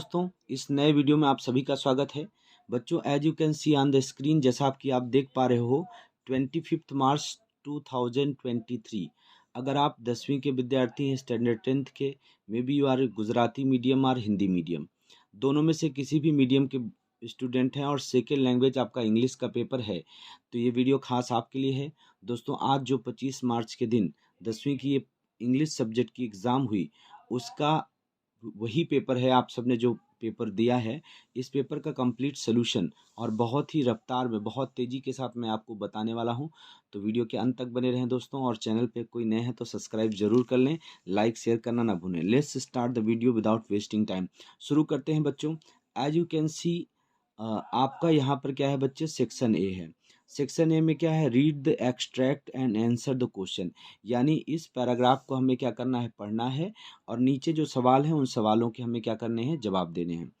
दोस्तों, इस नए वीडियो में आप सभी का स्वागत है। बच्चों, as you can see on the screen, जैसा आप देख पा रहे हो, 25 मार्च 2023। अगर आप 10वीं के विद्यार्थी हैं, स्टैंडर्ड 10th के, may be you are Gujarati medium और हिंदी मीडियम, दोनों में से किसी भी मीडियम के स्टूडेंट हैं और सेकेंड लैंग्वेज आपका इंग्लिश का पेपर है, तो ये वीडियो खास आपके लिए है। दोस्तों, आज जो 25 मार्च के दिन 10वीं की ये इंग्लिश सब्जेक्ट की एग्ज़ाम हुई, उसका वही पेपर है। आप सबने जो पेपर दिया है, इस पेपर का कंप्लीट सोल्यूशन और बहुत ही रफ्तार में, बहुत तेज़ी के साथ मैं आपको बताने वाला हूं। तो वीडियो के अंत तक बने रहें दोस्तों, और चैनल पे कोई नए हैं तो सब्सक्राइब जरूर कर लें, लाइक शेयर करना ना भूलें। Let's start the video without wasting time. शुरू करते हैं बच्चों। एज यू कैन सी, आपका यहाँ पर क्या है बच्चे, सेक्शन ए है। सेक्शन ए में क्या है, read the extract and answer the question. यानी इस पैराग्राफ को हमें क्या करना है, पढ़ना है, और नीचे जो सवाल हैं उन सवालों के हमें क्या करने हैं, जवाब देने हैं।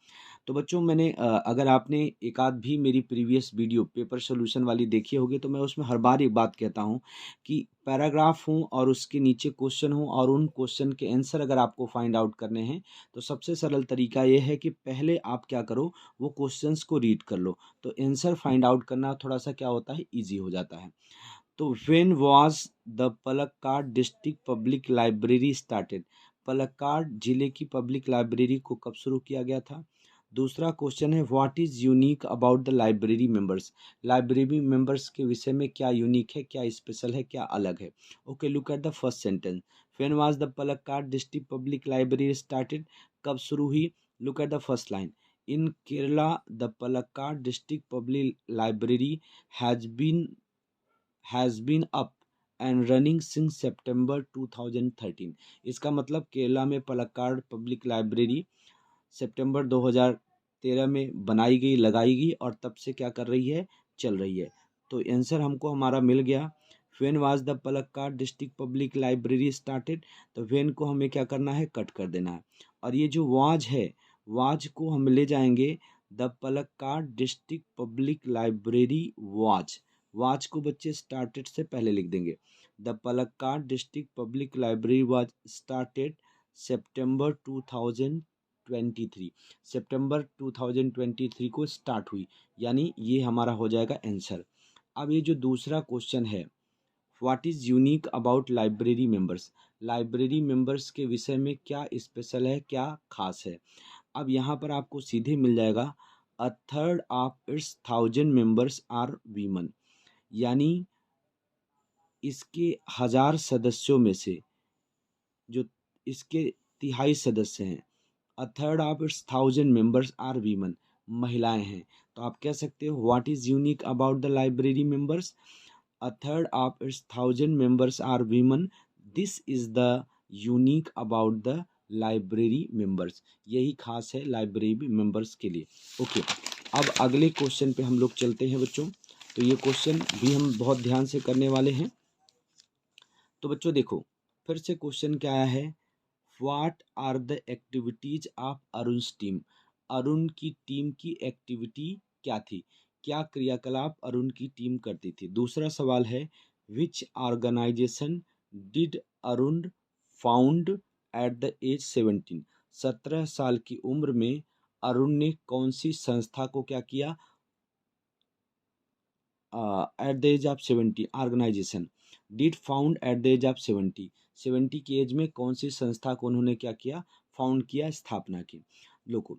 तो बच्चों, मैंने अगर आपने एक आध भी मेरी प्रीवियस वीडियो पेपर सोल्यूशन वाली देखी होगी, तो मैं उसमें हर बार एक बात कहता हूँ कि पैराग्राफ हो और उसके नीचे क्वेश्चन हो, और उन क्वेश्चन के आंसर अगर आपको फाइंड आउट करने हैं, तो सबसे सरल तरीका ये है कि पहले आप क्या करो, वो क्वेश्चंस को रीड कर लो, तो आंसर फाइंड आउट करना थोड़ा सा क्या होता है, ईजी हो जाता है। तो when was the Palakkad district public library started. Palakkad जिले की पब्लिक लाइब्रेरी को कब शुरू किया गया था। दूसरा क्वेश्चन है, what is unique about the library members. Library members के विषय में क्या यूनिक है, क्या स्पेशल है, क्या अलग है। Okay, look at the first sentence. When was the Palakkad district public library started. कब शुरू हुई। Look at the first line. In Kerala the Palakkad district public library has been up and running since September 2013। इसका मतलब केरला में पलक्काड पब्लिक लाइब्रेरी सितंबर 2013 में बनाई गई, लगाई गई, और तब से क्या कर रही है, चल रही है। तो आंसर हमको हमारा मिल गया। When was the Palakkad district public library started. तो व्हेन को हमें क्या करना है, कट कर देना है, और ये जो वाज है, वाज को हम ले जाएंगे, the Palakkad district public library was को बच्चे स्टार्टेड से पहले लिख देंगे। The Palakkad district public library was started September 2023। सितंबर 2023 को स्टार्ट हुई, यानी ये हमारा हो जाएगा आंसर। अब ये जो दूसरा क्वेश्चन है, what is unique about library members. Library members के विषय में क्या स्पेशल है, क्या खास है। अब यहाँ पर आपको सीधे मिल जाएगा, a third of its 1000 members are women. यानी इसके 1000 सदस्यों में से जो इसके तिहाई सदस्य हैं, a third of its 1000 members are women, महिलाएं हैं। तो आप कह सकते हो, what is unique about the library members. A third of its 1000 members are women, this is the unique about the library members. यही खास है लाइब्रेरी मेंबर्स के लिए। ओके, अब अगले क्वेश्चन पे हम लोग चलते हैं बच्चों। तो ये क्वेश्चन भी हम बहुत ध्यान से करने वाले हैं। तो बच्चों देखो, फिर से क्वेश्चन क्या आया है, what are the activities of Arun's team. Arun की टीम की एक्टिविटी क्या थी, क्या क्रियाकलाप अरुण की टीम करती थी। दूसरा सवाल है, which organisation did Arun found at the age 17। 17 साल की उम्र में अरुण ने कौन सी संस्था को क्या किया, at the age of 70। Organisation did found at the age of 70। 70 की एज में कौन सी संस्था को उन्होंने क्या किया, फाउंड किया, स्थापना की। लोगों,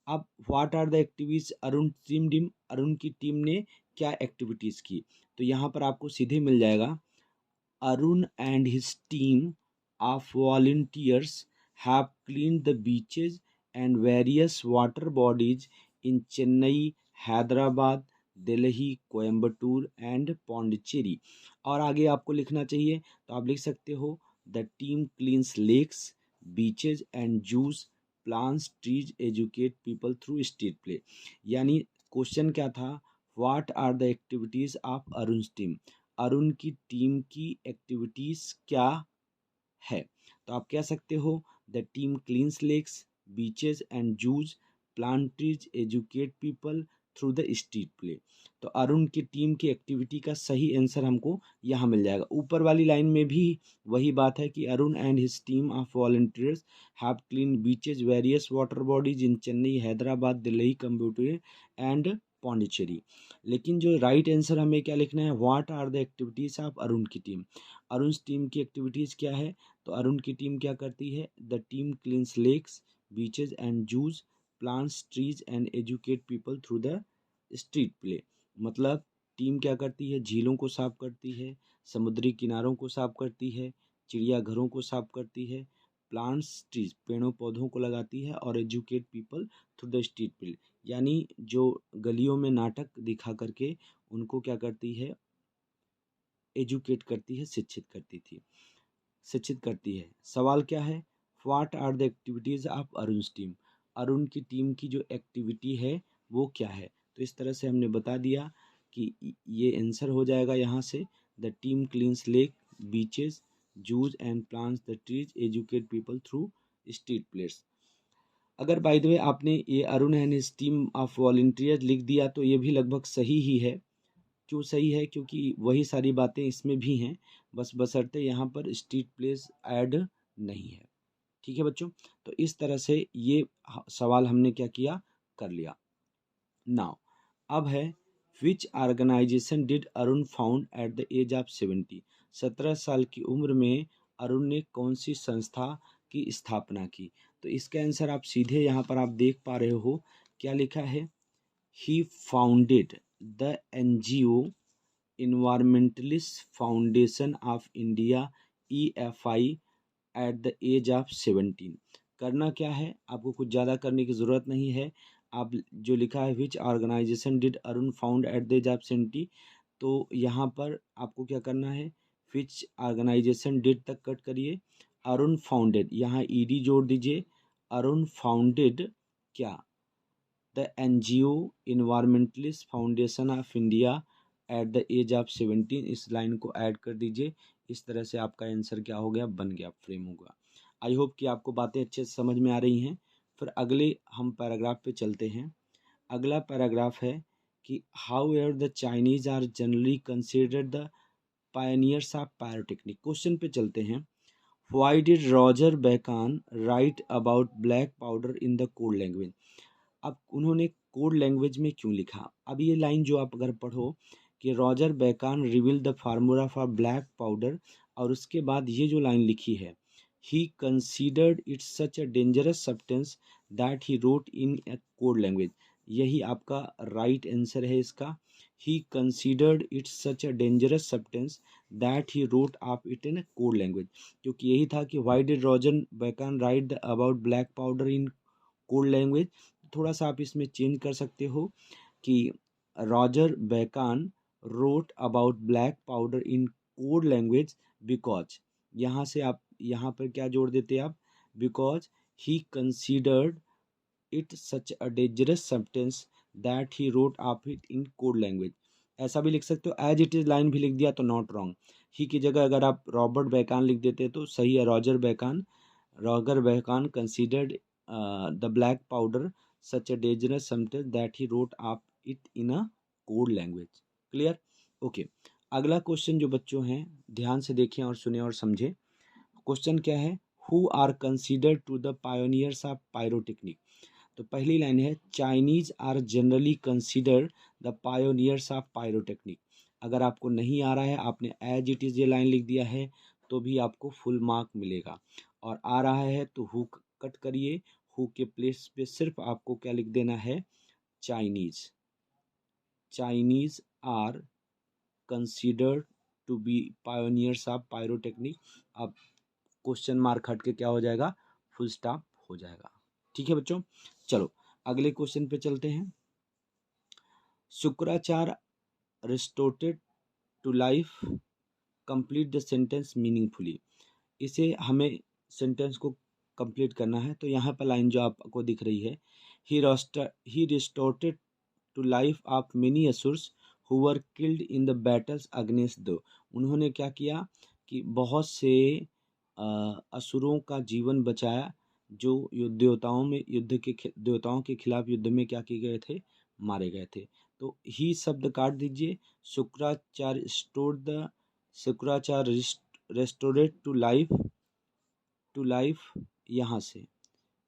अब what are the activities Arun team dim, Arun की टीम ने क्या एक्टिविटीज की। तो यहाँ पर आपको सीधे मिल जाएगा, Arun and his team of volunteers have cleaned the beaches and various water bodies in Chennai, Hyderabad, Delhi, Coimbatore and Pondicherry. और आगे आपको लिखना चाहिए, तो आप लिख सकते हो, the team cleans lakes, beaches and zoos, plants trees, educate people through street play. यानी क्वेश्चन क्या था, what are the activities of Arun team. Arun की टीम की एक्टिविटीज क्या है। तो आप कह सकते हो, the team cleans lakes, beaches and zoos, plant trees, educate people through the street play. तो अरुण की टीम की एक्टिविटी का सही आंसर हमको यहाँ मिल जाएगा। ऊपर वाली लाइन में भी वही बात है कि Arun and his team of volunteers have clean beaches various water bodies in Chennai, Hyderabad, Delhi, computer and Pondicherry. लेकिन जो राइट आंसर हमें क्या लिखना है, what are the activities of Arun की टीम। अरुण टीम की एक्टिविटीज़ क्या है, तो अरुण की टीम क्या करती है, the team cleans lakes, beaches and zoos, plants trees and educate people through the street play. मतलब टीम क्या करती है, झीलों को साफ करती है, समुद्री किनारों को साफ करती है, चिड़ियाघरों को साफ करती है, प्लांट्स ट्रीज पेड़ों पौधों को लगाती है, और educate people through the street play यानी जो गलियों में नाटक दिखा करके उनको क्या करती है, एजुकेट करती है, शिक्षित करती है। सवाल क्या है, what are the activities of Arun team. Arun की टीम की जो एक्टिविटी है वो क्या है। तो इस तरह से हमने बता दिया कि ये आंसर हो जाएगा यहाँ से, the team cleans lake, beaches, zoos and plants the trees, educate people through street plays. अगर बाय द वे आपने ये Arun and his team of volunteers लिख दिया तो ये भी लगभग सही ही है। क्यों सही है, क्योंकि वही सारी बातें इसमें भी हैं, बस बशर्ते यहाँ पर स्ट्रीट प्लेस ऐड नहीं है। ठीक है बच्चों, तो इस तरह से ये सवाल हमने क्या किया, कर लिया। नाउ अब है, which organisation did Arun found at the age of 70। 17 साल की उम्र में अरुण ने कौन सी संस्था की स्थापना की। तो इसका आंसर आप सीधे यहाँ पर आप देख पा रहे हो, क्या लिखा है, he founded the NGO Environmentalist Foundation of India EFI at the age of 17। करना क्या है, आपको कुछ ज़्यादा करने की ज़रूरत नहीं है। आप जो लिखा है which organisation did Arun found at the age of 70, तो यहाँ पर आपको क्या करना है, विच ऑर्गेनाइजेशन डिड तक कट करिए, अरुण फाउंडेड यहाँ ED जोड़ दीजिए, अरुण फाउंडेड क्या, the NGO environmentalist foundation of India at the age of 17। इस लाइन को ऐड कर दीजिए। इस तरह से आपका आंसर क्या हो गया, बन गया, फ्रेम होगा। आई होप कि आपको बातें अच्छे से समझ में आ रही हैं। फिर अगले हम पैराग्राफ पे चलते हैं। अगला पैराग्राफ है कि however the Chinese are generally considered the pioneers of pyrotechnic. Question पे चलते हैं। Why did Roger Bacon write about black powder in the code language. अब उन्होंने कोड लैंग्वेज में क्यों लिखा। अब ये लाइन जो आप अगर पढ़ो कि Roger Bacon reveal the formula for black powder, और उसके बाद ये जो लाइन लिखी है, he considered it's such a dangerous substance that he wrote in a code language. यही आपका राइट आंसर है इसका। He considered it's such a dangerous substance that he wrote of it in code language, क्योंकि यही था कि why did Roger Bacon write about black powder in code language. थोड़ा सा आप इसमें चेंज कर सकते हो कि Roger Bacon wrote about black powder in code language because, यहाँ से आप यहाँ पर क्या जोड़ देते आप, because he considered it such a dangerous substance that he wrote of it in code language. ऐसा भी लिख सकते हो, एज इट इज लाइन भी लिख दिया तो नॉट रॉन्ग। ही की जगह अगर आप रॉबर्ट बेकान लिख देते तो सही है, Roger Bacon considered the black powder such a dangerous substance that he wrote up it in a code language। Clear, okay. अगला क्वेश्चन जो बच्चों हैं ध्यान से देखें और सुने और समझें। क्वेश्चन क्या है, who are considered to the pioneers of pyrotechnic. तो पहली लाइन है, Chinese are generally considered the pioneers of pyrotechnic. अगर आपको नहीं आ रहा है, आपने एज इट इज ये लाइन लिख दिया है तो भी आपको फुल मार्क मिलेगा, और आ रहा है तो हु कट करिए, हु के प्लेस पे सिर्फ आपको क्या लिख देना है, Chinese. Chinese are considered to be pioneers of pyrotechnic. अब क्वेश्चन मार्क हट के क्या हो जाएगा, फुल स्टॉप हो जाएगा। ठीक है बच्चों, चलो अगले क्वेश्चन पे चलते हैं। Shukracharya restored to life, complete the sentence meaningfully. इसे हमें सेंटेंस को कंप्लीट करना है। तो यहाँ पर लाइन जो आपको दिख रही है, he restored to life of many asuras who were killed in the battles against the. उन्होंने क्या किया कि बहुत से असुरों का जीवन बचाया जो देवताओं के खिलाफ युद्ध में क्या किए गए थे, मारे गए थे। तो ही शब्द काट दीजिए, शुक्राचार्य रेस्टोरेट टू लाइफ यहाँ से,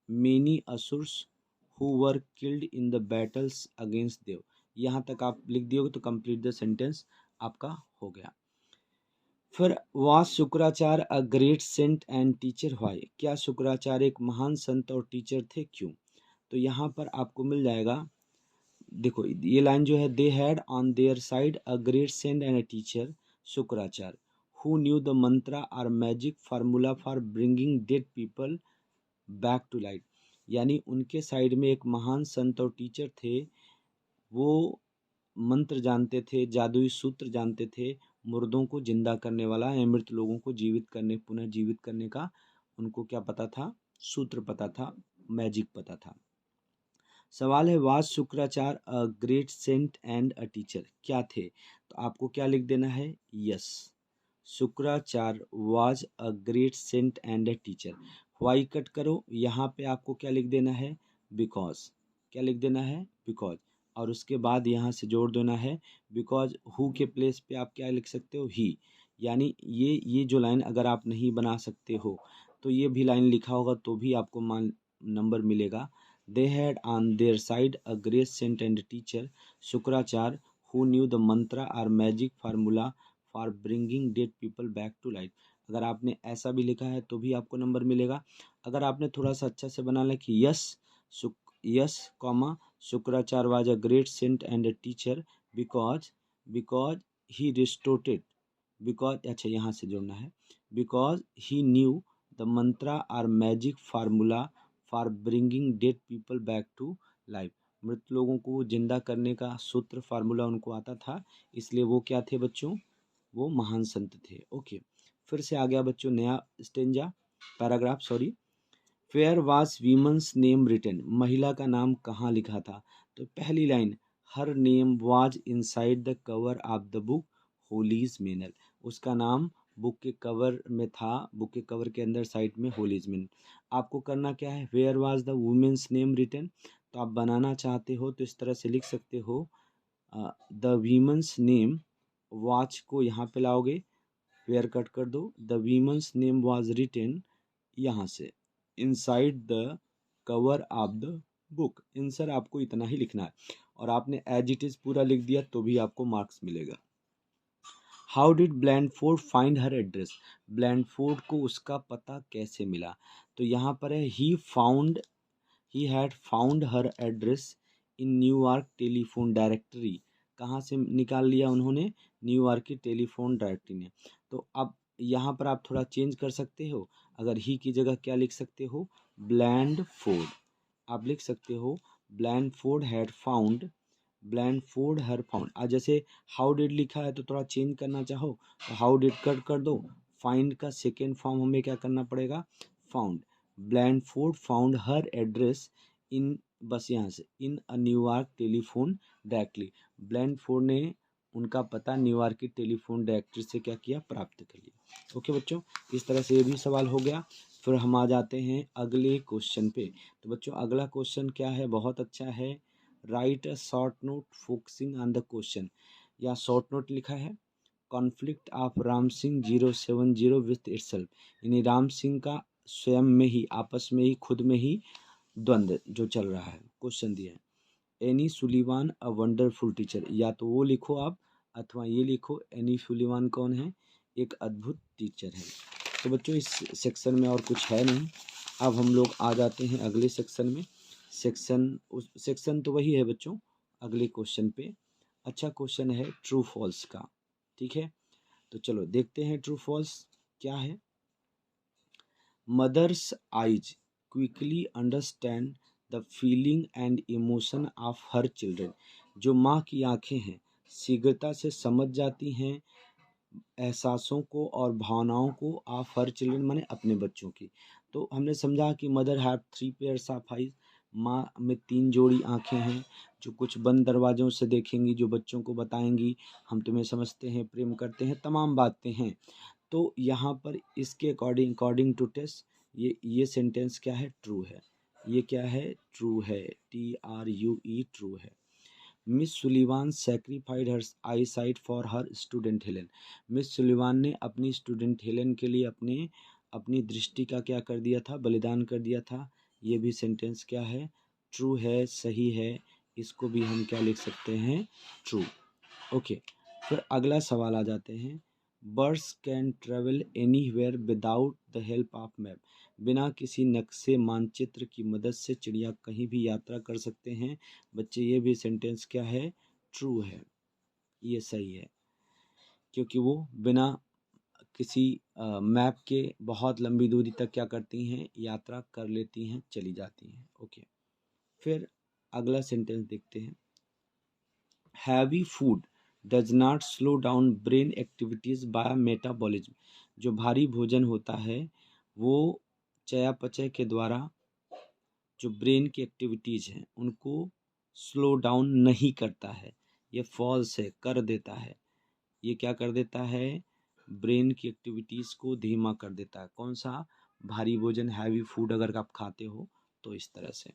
many asuras who were killed in the battles against Dev, यहाँ तक आप लिख दियोगे तो कंप्लीट द सेंटेंस आपका हो गया। फिर was Shukracharya a great saint and teacher why, क्या शुक्राचार्य एक महान संत और टीचर थे, क्यों? तो यहाँ पर आपको मिल जाएगा, देखो ये लाइन जो है, they had on their side a great saint and a teacher Shukracharya who knew the mantra और magic formula for bringing dead people back to life, यानी उनके साइड में एक महान संत और टीचर थे, वो मंत्र जानते थे, जादुई सूत्र जानते थे, मुर्दों को जिंदा करने वाला या मृत लोगों को जीवित करने, पुनः जीवित करने का उनको क्या पता था, सूत्र पता था, मैजिक पता था। सवाल है, was Shukracharya a great saint and a teacher, क्या थे? तो आपको क्या लिख देना है, yes, Shukracharya was a great saint and a teacher. Why cut करो, यहाँ पे आपको क्या लिख देना है, बिकॉज, क्या लिख देना है, बिकॉज, और उसके बाद यहाँ से जोड़ देना है बिकॉज, हु के प्लेस पे आप क्या लिख सकते हो, ही, यानी ये जो लाइन अगर आप नहीं बना सकते हो तो ये भी लाइन लिखा होगा तो भी आपको मान नंबर मिलेगा। They had on their side a great saint and teacher Shukracharya who knew the Mantra or magic formula for bringing dead people back to life. अगर आपने ऐसा भी लिखा है तो भी आपको नंबर मिलेगा। अगर आपने थोड़ा सा अच्छा से बनाना कि yes comma Shukracharya was a great saint and a teacher because he restored, because, अच्छा यहाँ से जोड़ना है, because he knew the Mantra or magic formula for bringing dead people back to life, मृत लोगों को जिंदा करने का सूत्र फार्मूला उनको आता था, इसलिए वो क्या थे बच्चों, वो महान संत थे। ओके, फिर से आ गया बच्चों नया stanza, paragraph, sorry. Where was women's name written, महिला का नाम कहाँ लिखा था? तो पहली line, her name was inside the cover of the book holies manual, उसका नाम बुक के कवर में था, बुक के कवर के अंदर साइड में होलीज मेनल। आपको करना क्या है, where was the women's name written, तो आप बनाना चाहते हो तो इस तरह से लिख सकते हो, द वीमन्स नेम, वाच को यहाँ पे लाओगे, वेयर कट कर दो, द वीमन्स नेम वाज रिटन यहाँ से inside the cover of the book, answer आपको इतना ही लिखना है और आपने एज इट इज पूरा लिख दिया तो भी आपको मार्क्स मिलेगा। How did Blandford find her address, Blandford को उसका पता कैसे मिला? तो यहाँ पर है he had found her address in New York telephone directory, कहाँ से निकाल लिया उन्होंने, न्यूयॉर्क की टेलीफोन डायरेक्टरी ने। तो अब यहाँ पर आप थोड़ा चेंज कर सकते हो, अगर ही की जगह क्या लिख सकते हो, ब्लैंडफोर्ड, आप लिख सकते हो ब्लैंडफोर्ड हैड फाउंड, ब्लैंडफोर्ड हर फाउंड। आज जैसे हाउ डिड लिखा है तो थोड़ा चेंज करना चाहो तो हाउ डिड कट कर दो, फाइंड का सेकेंड फॉर्म हमें क्या करना पड़ेगा, found, Blandford found her address in, बस यहाँ से in a New York telephone directly, Blandford ने उनका पता न्यूयॉर्क की टेलीफोन डायरेक्टरी से क्या किया, प्राप्त कर लिया। ओके बच्चों, इस तरह से ये भी सवाल हो गया। फिर हम आ जाते हैं अगले क्वेश्चन पे। तो बच्चों अगला क्वेश्चन क्या है, बहुत अच्छा है, right a short note focusing on the question, या शॉर्ट नोट लिखा है, conflict of Ram Singh 070 with itself, यानी राम सिंह का स्वयं में ही, आपस में ही, खुद में ही द्वंद्व जो चल रहा है। क्वेश्चन दिया है, एनी सुलीवान अ वंडरफुल टीचर, या तो वो लिखो आप अथवा ये लिखो, एनी सुलीवान कौन है, एक अद्भुत टीचर है। तो बच्चों इस सेक्शन में और कुछ है नहीं, अब हम लोग आ जाते हैं अगले सेक्शन में। सेक्शन तो वही है बच्चों, अगले क्वेश्चन पे। अच्छा क्वेश्चन है ट्रू फॉल्स का, ठीक है, तो चलो देखते हैं ट्रू फॉल्स क्या है। Mothers eyes quickly understand the feeling and emotion of her children, जो माँ की आंखें हैं शीघ्रता से समझ जाती हैं एहसासों को और भावनाओं को ऑफ हर चिल्ड्रन, माने अपने बच्चों की। तो हमने समझा कि mother have 3 pairs of eyes, माँ में 3 जोड़ी आंखें हैं जो कुछ बंद दरवाज़ों से देखेंगी, जो बच्चों को बताएंगी हम तुम्हें समझते हैं, प्रेम करते हैं, तमाम बातें हैं। तो यहाँ पर इसके अकॉर्डिंग टू टेस्ट ये सेंटेंस क्या है, ट्रू है। ये क्या है, ट्रू है, TRUE, ट्रू है। Miss Sullivan sacrificed her eyesight for her student Helen. Miss Sullivan ने अपनी स्टूडेंट हेलेन के लिए अपनी दृष्टि का क्या कर दिया था, बलिदान कर दिया था। ये भी सेंटेंस क्या है, ट्रू है, सही है। इसको भी हम क्या लिख सकते हैं, ट्रू। ओके, फिर अगला सवाल आ जाते हैं। Birds can travel anywhere without the help of map. बिना किसी नक्शे मानचित्र की मदद से चिड़िया कहीं भी यात्रा कर सकते हैं। बच्चे ये भी सेंटेंस क्या है, ट्रू है, ये सही है, क्योंकि वो बिना किसी मैप के बहुत लंबी दूरी तक क्या करती हैं, यात्रा कर लेती हैं, चली जाती हैं। ओके, फिर अगला सेंटेंस देखते हैं। Heavy food does not slow down brain activities by metabolism. जो भारी भोजन होता है वो चयापचय के द्वारा जो ब्रेन की एक्टिविटीज हैं उनको स्लो डाउन नहीं करता है। ये फॉल्स है, कर देता है। ये क्या कर देता है, ब्रेन की एक्टिविटीज को धीमा कर देता है। कौन सा, भारी भोजन, हैवी फूड अगर आप खाते हो तो इस तरह से।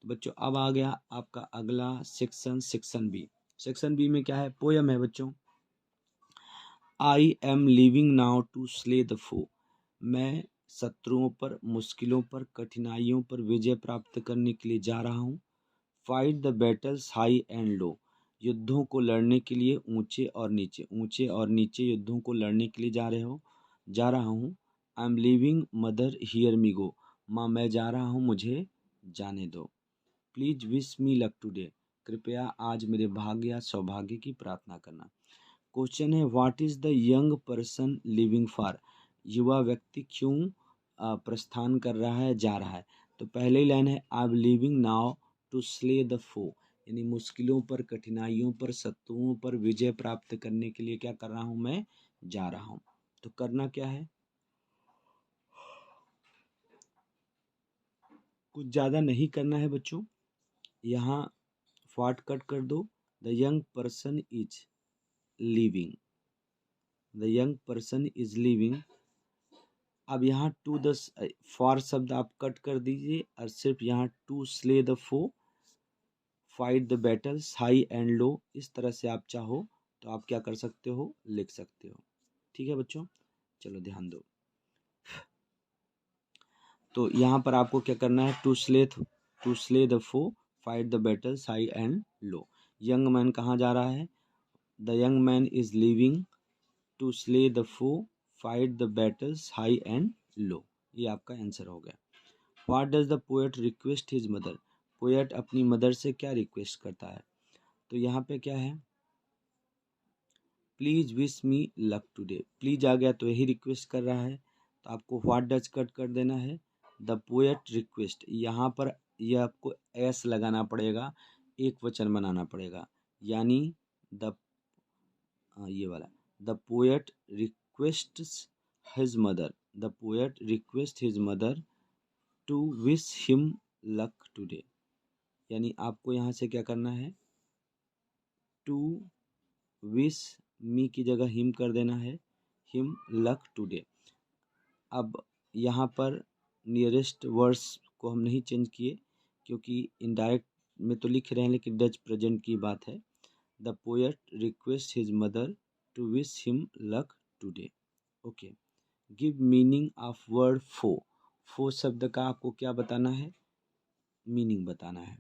तो बच्चों अब आ गया आपका अगला section, section B. Section B में क्या है, पोयम है बच्चों। I am leaving now to slay the foe. मैं शत्रुओं पर, मुश्किलों पर, कठिनाइयों पर विजय प्राप्त करने के लिए जा रहा हूँ। Fight the battles high and लो। युद्धों को लड़ने के लिए ऊंचे और नीचे, ऊंचे और नीचे युद्धों को लड़ने के लिए जा रहा हूँ। I am leaving mother hear me go. माँ मैं जा रहा हूँ, मुझे जाने दो। Please wish me luck today. कृपया आज मेरे भाग्य या सौभाग्य की प्रार्थना करना। क्वेश्चन है, what is the young person living for. युवा व्यक्ति क्यों प्रस्थान कर रहा है, जा रहा है। तो पहले ही लाइन है, I am leaving now to slay the foe, यानी मुश्किलों पर, कठिनाइयों पर, शत्रुओं पर विजय प्राप्त करने के लिए क्या कर रहा हूं, मैं जा रहा हूं। तो करना क्या है, कुछ ज़्यादा नहीं करना है बच्चों। यहाँ फॉट कट कर दो, the young person is living, the young person is living. अब यहाँ टू द फॉर शब्द आप कट कर दीजिए और सिर्फ यहाँ to slay the foe, fight the battles high and low, इस तरह से आप चाहो तो आप क्या कर सकते हो, लिख सकते हो। ठीक है बच्चों, चलो ध्यान दो। तो यहाँ पर आपको क्या करना है, to slay the foe, fight the battles high and low. Young man कहाँ जा रहा है, the young man is living to slay the foe, fight the battles high and low. ये आपका आंसर हो गया। What does the poet request his mother. Poet अपनी mother से क्या रिक्वेस्ट करता है। तो यहाँ पे क्या है, please wish me luck today. Please आ गया तो यही रिक्वेस्ट कर रहा है, तो आपको व्हाट डज कट कर देना है, द पोएट रिक्वेस्ट। यहाँ पर यह आपको एस लगाना पड़ेगा, एक वचन बनाना पड़ेगा, यानी द ये वाला, the poet request his mother, the poet request his mother to wish him luck today. यानी आपको यहाँ से क्या करना है, टू विश मी की जगह हिम कर देना है, हिम लक टुडे। अब यहाँ पर नियरेस्ट वर्ड्स को हम नहीं चेंज किए, क्योंकि इनडायरेक्ट में तो लिख रहे हैं लेकिन डच प्रेजेंट की बात है। The poet request his mother to wish him luck today. Okay, give meaning of word foe. Foe शब्द का आपको क्या बताना है, मीनिंग बताना है।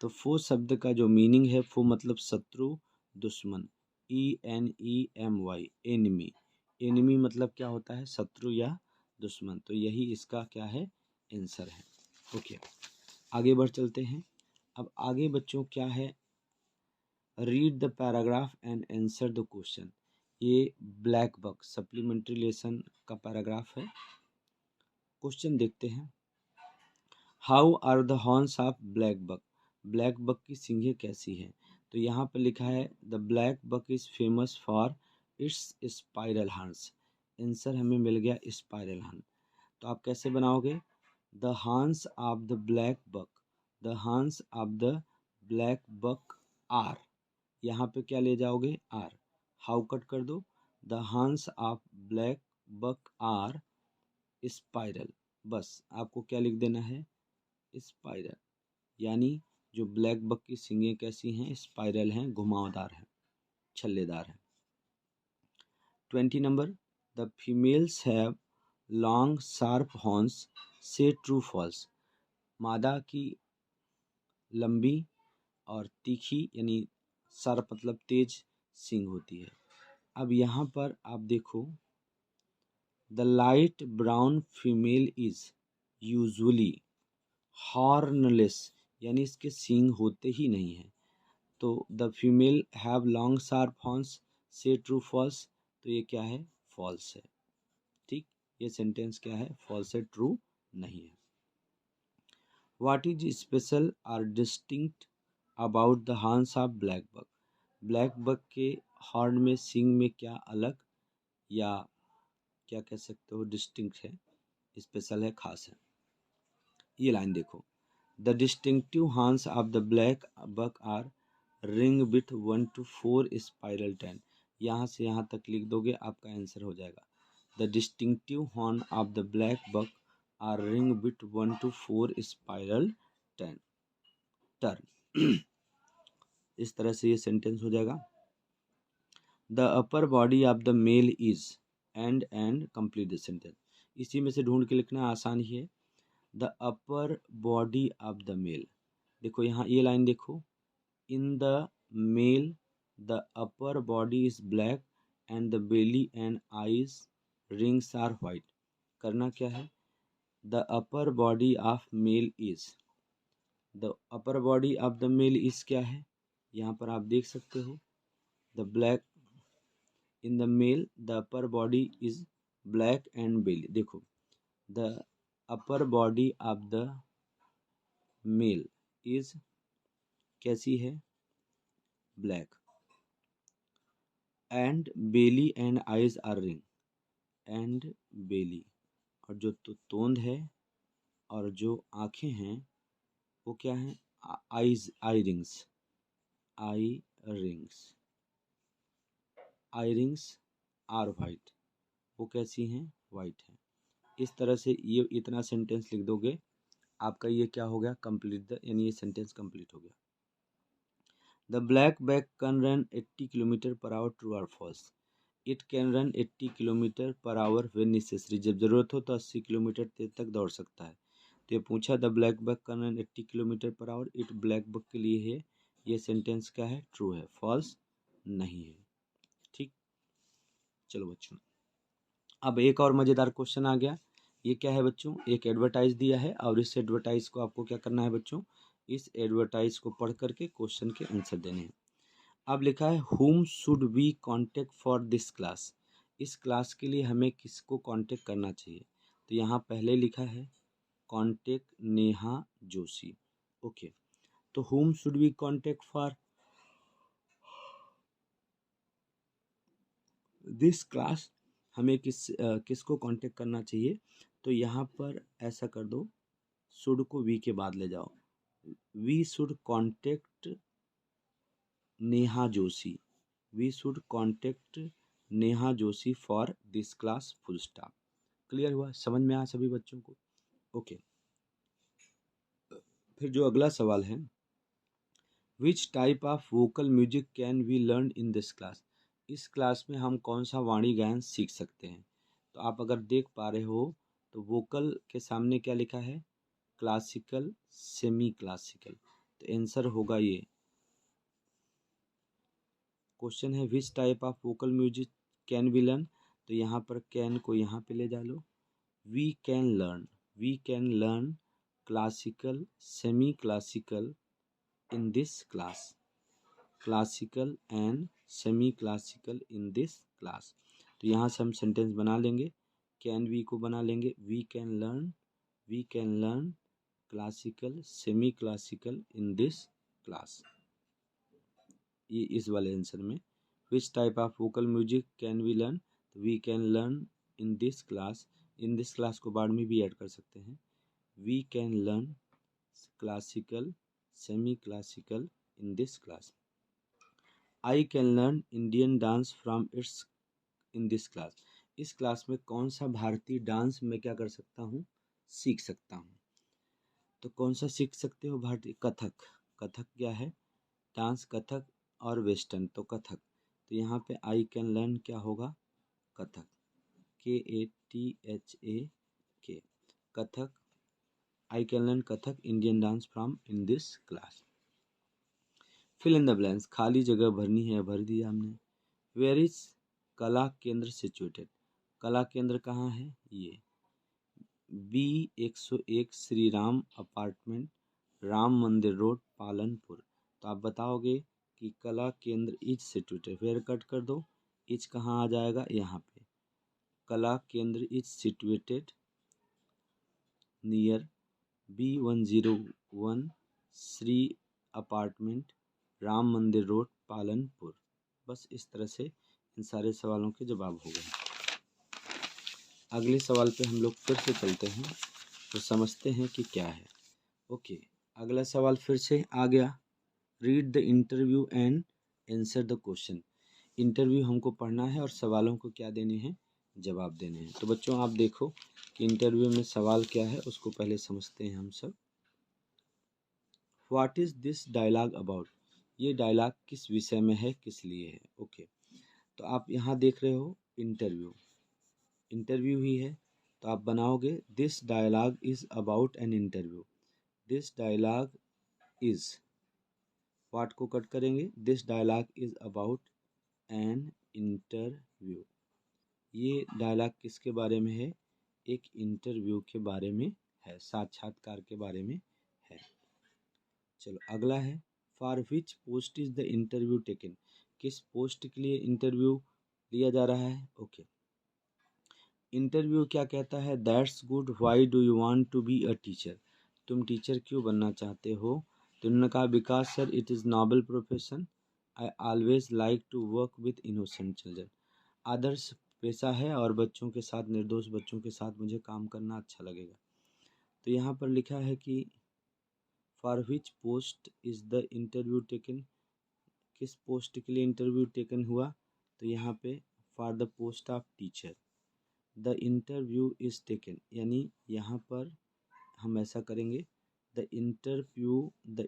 तो फो शब्द का जो मीनिंग है, फो मतलब शत्रु, दुश्मन, ENEMY, एनिमी। एनिमी मतलब क्या होता है, शत्रु या दुश्मन। तो यही इसका क्या है, आंसर है। ओके, आगे बढ़ चलते हैं। अब आगे बच्चों क्या है, read the paragraph and answer the question. ये ब्लैक बक सप्लीमेंट्री लेसन का पैराग्राफ है। क्वेश्चन देखते हैं, how are the horns of black buck. Black buck की सींगें कैसी हैं। तो यहाँ पर लिखा है, the black buck is famous for its spiral horns. Answer हमें मिल गया स्पाइरल हॉर्न। तो आप कैसे बनाओगे, the horns of the black buck, the horns of the black buck are, यहाँ पे क्या ले जाओगे, आर। हाउ कट कर दो, the horns of black buck are spiral. बस आपको क्या लिख देना है, स्पाइरल, यानी जो ब्लैक बक की सींगें कैसी हैं? स्पाइरल हैं, घुमावदार हैं, छल्लेदार हैं। 20 number, the females have long sharp horns, से ट्रू फॉल्स। मादा की लंबी और तीखी यानी शार्प मतलब तेज सींग होती है। अब यहाँ पर आप देखो, the light brown female is usually hornless, यानी इसके सींग होते ही नहीं है। तो the female have long sharp horns, से ट्रू फॉल्स, तो ये क्या है? फॉल्स है। ठीक, ये सेंटेंस क्या है? फॉल्स है, ट्रू नहीं है। व्हाट इज स्पेशल और distinct about the horns of black buck? Black buck के हॉर्न में, सींग में क्या अलग या क्या कह सकते हो डिस्टिंक्ट है, स्पेशल है, खास है? ये लाइन देखो, the distinctive horns of the black buck are ring with 1 to 4 spiral turn. यहाँ से यहाँ तक लिख दोगे, आपका आंसर हो जाएगा। The distinctive horn of the black buck are ring with 1 to 4 spiral turn. इस तरह से ये सेंटेंस हो जाएगा। The upper body of the male is and complete the sentence. इसी में से ढूंढ के लिखना आसान ही है। The upper body of the male, देखो यहाँ ये लाइन देखो, in the male the upper body is black and the belly and eyes rings are white. करना क्या है? The upper body of male is, the upper body of the male is क्या है? यहाँ पर आप देख सकते हो, the black in the male the upper body is black and belly. देखो, the upper body of the male is कैसी है? Black and belly and eyes are ring, and belly, और जो तोंद है और जो आंखें हैं वो क्या हैं? Eyes, eye rings, eye rings, eye rings are white, वो कैसी हैं? वाइट हैं। इस तरह से ये इतना सेंटेंस लिख दोगे, आपका ये क्या हो गया? कंप्लीट द, यानी ये सेंटेंस कंप्लीट हो गया। The black back can run 80 kilometre per hour, true और false? It can run 80 kilometre per hour when necessary, जब जरूरत हो तो 80 किलोमीटर तेज तक दौड़ सकता है। तो ये पूछा the black buck can run 80 kilometre per hour, it black buck के लिए है, ये सेंटेंस क्या है? ट्रू है, फॉल्स नहीं है। ठीक, चलो बच्चों, अब एक और मज़ेदार क्वेश्चन आ गया। ये क्या है बच्चों? एक एडवर्टाइज दिया है और इस एडवर्टाइज को आपको क्या करना है बच्चों? इस एडवर्टाइज को पढ़ करके क्वेश्चन के आंसर देने हैं। अब लिखा है whom should we contact for this class? इस क्लास के लिए हमें किसको कांटेक्ट करना चाहिए? तो यहाँ पहले लिखा है कांटेक्ट नेहा जोशी। ओके, तो whom should we contact for this class? हमें किसको कांटेक्ट करना चाहिए? तो यहाँ पर ऐसा कर दो, शुड को वी के बाद ले जाओ, we should contact Neha Joshi, we should contact Neha Joshi for this class, full stop. Clear हुआ? समझ में आया सभी बच्चों को? ओके, फिर जो अगला सवाल है, which type of vocal music can we learn in this class? इस क्लास में हम कौन सा वाणी गायन सीख सकते हैं? तो आप अगर देख पा रहे हो तो वोकल के सामने क्या लिखा है? Classical, semi classical. तो आंसर होगा ये, क्वेश्चन है which type of vocal music can we learn, तो यहाँ पर कैन को यहाँ पे ले जा लो, we can learn classical, semi classical in this class, classical and semi classical in this class. तो यहाँ से हम सेंटेंस बना लेंगे, कैन वी को बना लेंगे we can learn classical, semi classical in this class. ये इस वाले आंसर में which type of vocal music can we learn, तो we can learn in this class, in this class को बाद में भी ऐड कर सकते हैं, we can learn classical, semi classical in this class. I can learn Indian dance from its in this class, इस class में कौन सा भारतीय डांस मैं क्या कर सकता हूँ? सीख सकता हूँ। तो कौन सा सीख सकते हो? भारतीय कथक, कथक क्या है? डांस कथक और वेस्टर्न तो कथक, तो यहाँ पे आई कैन लर्न क्या होगा? Kathak, KATHA Kathak. I can learn Kathak Indian dance from in this class. Fill in the blanks, खाली जगह भरनी है, भर दिया हमने। वेयर इज कला केंद्र सिचुएटेड, कला केंद्र कहाँ है? ये B101 श्री राम अपार्टमेंट, राम मंदिर रोड, पालनपुर। तो आप बताओगे कि कला केंद्र इज सिचुएटेड, वेयर कट कर दो, इज कहाँ आ जाएगा? यहाँ पे कला केंद्र is situated near B101 Shri apartment, Ram मंदिर रोड, पालनपुर। बस इस तरह से इन सारे सवालों के जवाब हो गए। अगले सवाल पे हम लोग फिर से चलते हैं तो समझते हैं कि क्या है। ओके, अगला सवाल फिर से आ गया। Read the interview and answer the question. Interview हमको पढ़ना है और सवालों को क्या देने हैं? जवाब देने हैं। तो बच्चों आप देखो कि इंटरव्यू में सवाल क्या है, उसको पहले समझते हैं हम सब। What is this dialogue about, ये डायलॉग किस विषय में है, किस लिए है? ओके, तो आप यहाँ देख रहे हो इंटरव्यू, इंटरव्यू ही है, तो आप बनाओगे this dialogue is about an interview. This dialogue is, what को कट करेंगे, this dialogue is about an interview. ये डायलॉग किसके बारे में है? एक इंटरव्यू के बारे में है, साक्षात्कार के बारे में है। चलो अगला है, for which post is the interview taken, किस पोस्ट के लिए इंटरव्यू लिया जा रहा है? ओके, इंटरव्यू क्या कहता है? That's good, why do you want to be a teacher, तुम टीचर क्यों बनना चाहते हो? तो उन्होंने कहा because sir it is noble profession, I always like to work with innocent children, आदर्श पेशा है और बच्चों के साथ, निर्दोष बच्चों के साथ मुझे काम करना अच्छा लगेगा। तो यहाँ पर लिखा है कि for which post is the interview taken, किस पोस्ट के लिए इंटरव्यू टेकन हुआ? तो यहाँ पे for the post of teacher the interview is taken, यानी यहाँ पर हम ऐसा करेंगे, the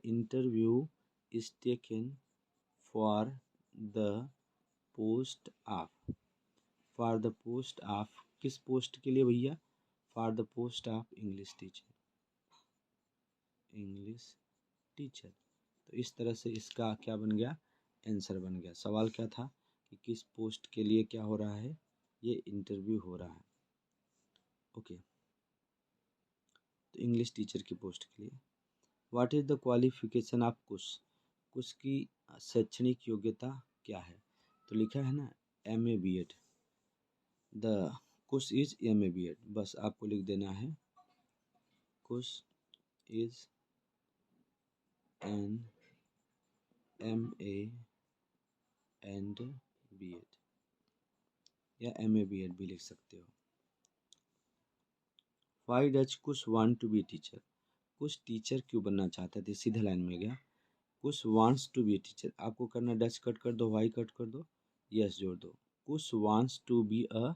interview is taken for the post of, for the post of, किस पोस्ट के लिए भैया? For the post of English teacher, English teacher. तो इस तरह से इसका क्या बन गया? आंसर बन गया। सवाल क्या था कि किस पोस्ट के लिए क्या हो रहा है? ये इंटरव्यू हो रहा है। ओके, तो इंग्लिश टीचर की पोस्ट के लिए। What is the qualification of Kush, Kush की शैक्षणिक योग्यता क्या है? तो लिखा है ना MA BEd, the Kush is MA BEd, बस आपको लिख देना है Kush is an MA and BEd, या MA BEd भी लिख सकते हो। Why does Kush want to be teacher, Kush teacher क्यों बनना चाहता है? सीधा लाइन मिल गया, Kush wants to be teacher, आपको करना डच कट कर दो, वाई कट कर दो, यस जोड़ दो। Kush wants to be a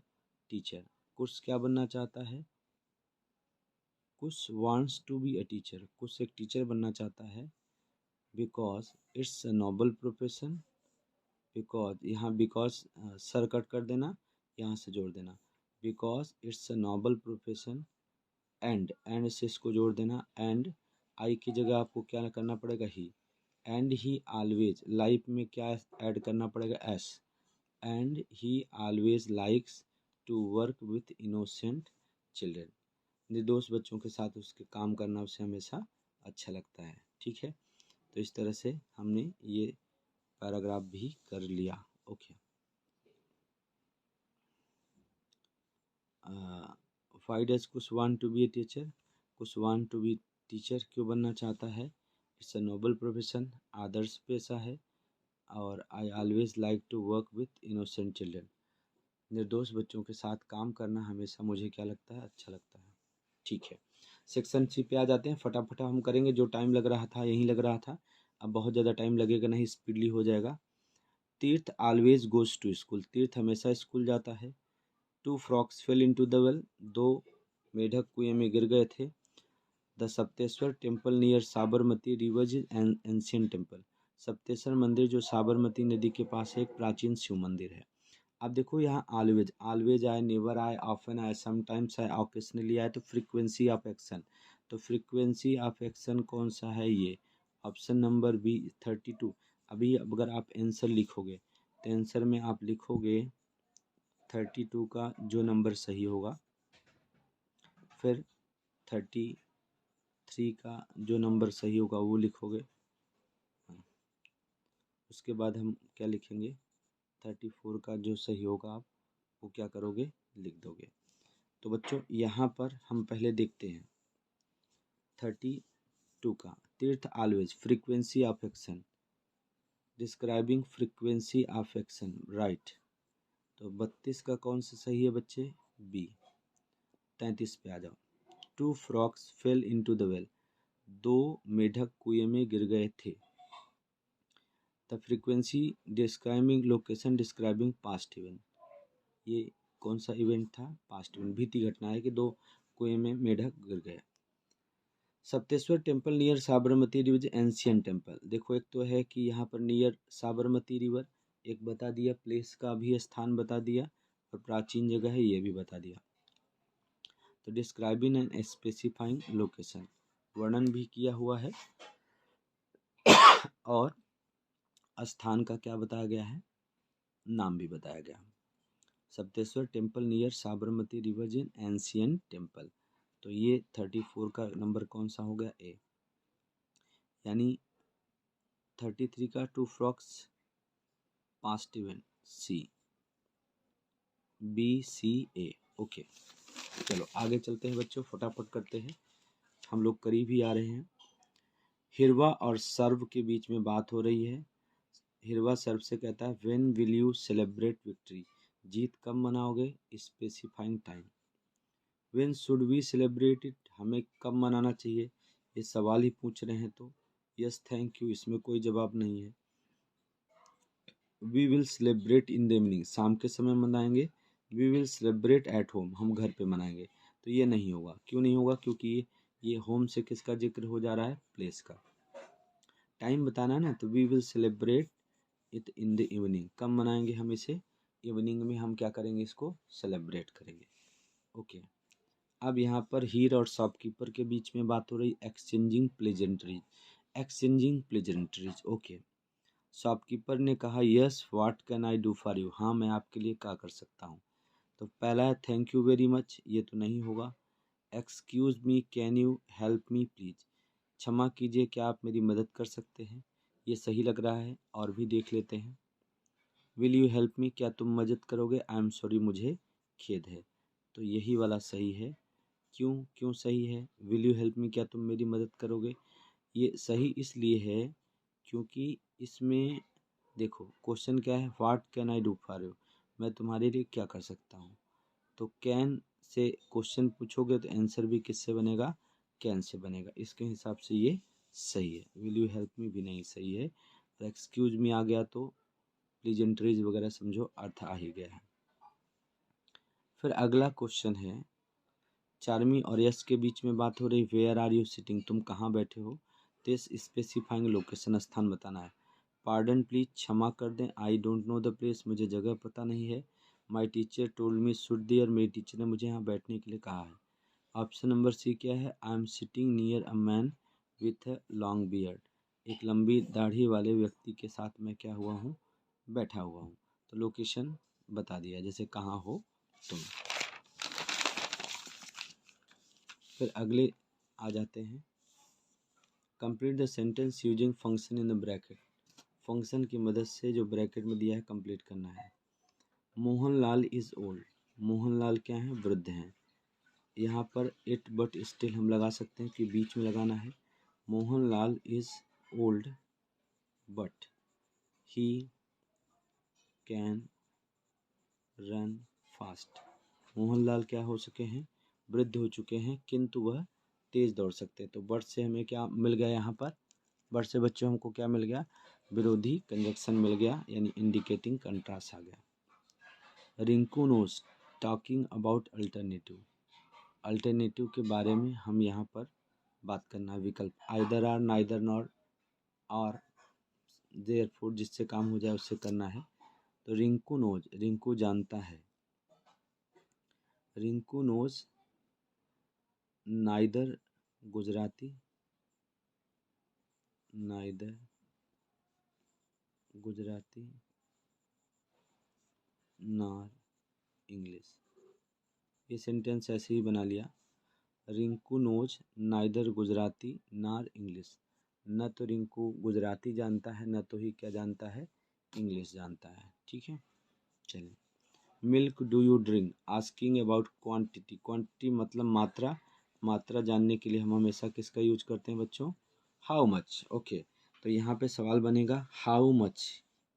teacher, Kush क्या बनना चाहता है? Kush wants to be a teacher, Kush एक टीचर बनना चाहता है। Because it's a noble profession, because यहाँ बिकॉज सर कट कर देना, यहाँ से जोड़ देना, because it's a noble profession and से इसको जोड़ देना, एंड आई की जगह आपको क्या करना पड़ेगा? He, and he always, life में क्या ऐड करना पड़ेगा? S, and he always likes to work with innocent children, निर्दोष बच्चों के साथ उसके काम करना उसे हमेशा अच्छा लगता है। ठीक है, तो इस तरह से हमने ये पैराग्राफ भी कर लिया। Okay, why does Kush want to be a teacher, Kush want to be teacher क्यों बनना चाहता है? इट्स अ नोबल प्रोफेशन, आदर्श पेशा है, और I always like to work with innocent children, निर्दोष बच्चों के साथ काम करना हमेशा मुझे क्या लगता है? अच्छा लगता है। ठीक है, सेक्शन 3 पे आ जाते हैं। फटाफट हम करेंगे, जो टाइम लग रहा था यहीं लग रहा था, अब बहुत ज़्यादा टाइम लगेगा नहीं, स्पीडली हो जाएगा। तीर्थ ऑलवेज गोज टू स्कूल, तीर्थ हमेशा स्कूल जाता है। 2 frogs fail into the well, 2 मेढक कुएं में गिर गए थे। The Sapteshwar temple near Sabarmati river is an ancient temple. Sapteshwar मंदिर जो साबरमती नदी के पास है एक प्राचीन शिव मंदिर है। अब देखो यहाँ ऑलवेज, ऑलवेज आए, नेवर आए, ऑफन आए, समटाइम्स आए, ऑकेशनली आए, तो फ्रीक्वेंसी ऑफ एक्शन, तो फ्रीक्वेंसी ऑफ एक्शन कौन सा है, ये ऑप्शन नंबर बी 32। अभी अगर आप आंसर लिखोगे तो आंसर में आप लिखोगे 32 का जो नंबर सही होगा, फिर 33 का जो नंबर सही होगा वो लिखोगे, उसके बाद हम क्या लिखेंगे, 34 का जो सही होगा आप वो क्या करोगे, लिख दोगे। तो बच्चों यहाँ पर हम पहले देखते हैं 32 का, तीर्थ always, frequency of action, describing frequency of action, right. तो 32 का कौन सा सही है बच्चे, बी। 33 पे आ जाओ। Two frogs fell into the well, दो मेढक कुएं में गिर गए थे। The frequency describing location describing past event, ये कौन सा इवेंट था, पास्ट इवेंट, बीती घटना है कि दो कुएं में मेढक गिर गए। Sapteshwar temple near Sabarmati river ancient temple, देखो एक तो है कि यहाँ पर नियर साबरमती रिवर, एक बता दिया, प्लेस का भी स्थान बता दिया, और प्राचीन जगह है ये भी बता दिया। तो डिस्क्राइबिंग एंड स्पेसिफाइंग लोकेशन, वर्णन भी किया हुआ है और स्थान का क्या बताया गया है, नाम भी बताया गया। Sapteshwar temple near Sabarmati river in ancient temple, तो ये 34 का नंबर कौन सा हो गया, ए। यानी 33 का two frogs past event, C, B C A, okay. चलो आगे चलते हैं बच्चों, फटाफट करते हैं, हम लोग करीब ही आ रहे हैं। हिरवा और सर्व के बीच में बात हो रही है। हिरवा सर्व से कहता है when will you celebrate victory, जीत कब मनाओगे, specifying time. When should we celebrate it, हमें कब मनाना चाहिए, ये सवाल ही पूछ रहे हैं। तो यस थैंक यू, इसमें कोई जवाब नहीं है। We will celebrate in the evening, शाम के समय मनाएंगे। We will celebrate at home, हम घर पे मनाएंगे। तो ये नहीं होगा, क्यों नहीं होगा, क्योंकि ये होम से किसका जिक्र हो जा रहा है, प्लेस का। टाइम बताना है ना, तो we will celebrate it in the evening, कब मनाएंगे हम इसे, इवनिंग में हम क्या करेंगे, इसको सेलिब्रेट करेंगे, ओके। अब यहाँ पर हीर और शॉपकीपर के बीच में बात हो रही, exchanging pleasantries, exchanging pleasantries, okay. Shopkeeper ने कहा yes what can I do for you, हाँ मैं आपके लिए क्या कर सकता हूँ। तो पहला है थैंक यू वेरी मच, ये तो नहीं होगा। Excuse me can you help me please, क्षमा कीजिए क्या आप मेरी मदद कर सकते हैं, ये सही लग रहा है। और भी देख लेते हैं। विल यू हेल्प मी, क्या तुम मदद करोगे, आई एम सॉरी, मुझे खेद है। तो यही वाला सही है। क्यों क्यों सही है, विल यू हेल्प मी, क्या तुम मेरी मदद करोगे, ये सही इसलिए है क्योंकि इसमें देखो क्वेश्चन क्या है, what can I do for you, मैं तुम्हारे लिए क्या कर सकता हूँ। तो कैन से क्वेश्चन पूछोगे तो आंसर भी किससे बनेगा, कैन से बनेगा, इसके हिसाब से ये सही है। विल यू हेल्प मी भी नहीं सही है, और एक्सक्यूज मी आ गया तो प्लीजेंट्रीज वगैरह समझो अर्थ आ ही गया है। फिर अगला क्वेश्चन है, चार्मी और यश के बीच में बात हो रही, वेयर आर यू सिटिंग, तुम कहाँ बैठे हो। दिस स्पेसिफाइंग लोकेशन, स्थान बताना है। पार्डन प्लीज, क्षमा कर दें। I don't know the place, मुझे जगह पता नहीं है। My teacher told me should there, मेरी टीचर ने मुझे यहाँ बैठने के लिए कहा है। ऑप्शन नंबर सी क्या है, I am sitting near a man with a long beard, एक लंबी दाढ़ी वाले व्यक्ति के साथ मैं क्या हुआ हूँ, बैठा हुआ हूँ। तो लोकेशन बता दिया, जैसे कहाँ हो तुम। फिर अगले आ जाते हैं, complete the sentence using function in the bracket, function की मदद से जो ब्रैकेट में दिया है कंप्लीट करना है। मोहनलाल इज़ ओल्ड, मोहनलाल क्या है, वृद्ध हैं। यहाँ पर इट बट स्टिल हम लगा सकते हैं कि बीच में लगाना है। Mohanlal is old but he can run fast, Mohanlal क्या हो चुके हैं, वृद्ध हो चुके हैं, किंतु वह तेज दौड़ सकते हैं। तो बट से हमें क्या मिल गया, यहाँ पर बट से बच्चों हमको क्या मिल गया, विरोधी कंजक्शन मिल गया, यानी इंडिकेटिंग कंट्रास्ट आ गया। Rinku knows talking about alternative, alternative के बारे में हम यहाँ पर बात करना है। विकल्प आइदर आर, नाइदर नॉर, और देयरफॉर जिससे काम हो जाए उससे करना है। तो रिंकू नोज, रिंकू जानता है। Rinku knows neither Gujarati, neither Gujarati nor English. ये सेंटेंस ऐसे ही बना लिया। Rinku knows neither Gujarati nor English. न तो रिंकू गुजराती जानता है, न तो ही क्या जानता है, इंग्लिश जानता है। ठीक है, चलिए। Milk do you drink, asking about quantity. Quantity मतलब मात्रा। मात्रा जानने के लिए हम हमेशा किसका यूज करते हैं बच्चों, हाउ मच। ओके, तो यहाँ पे सवाल बनेगा हाउ मच।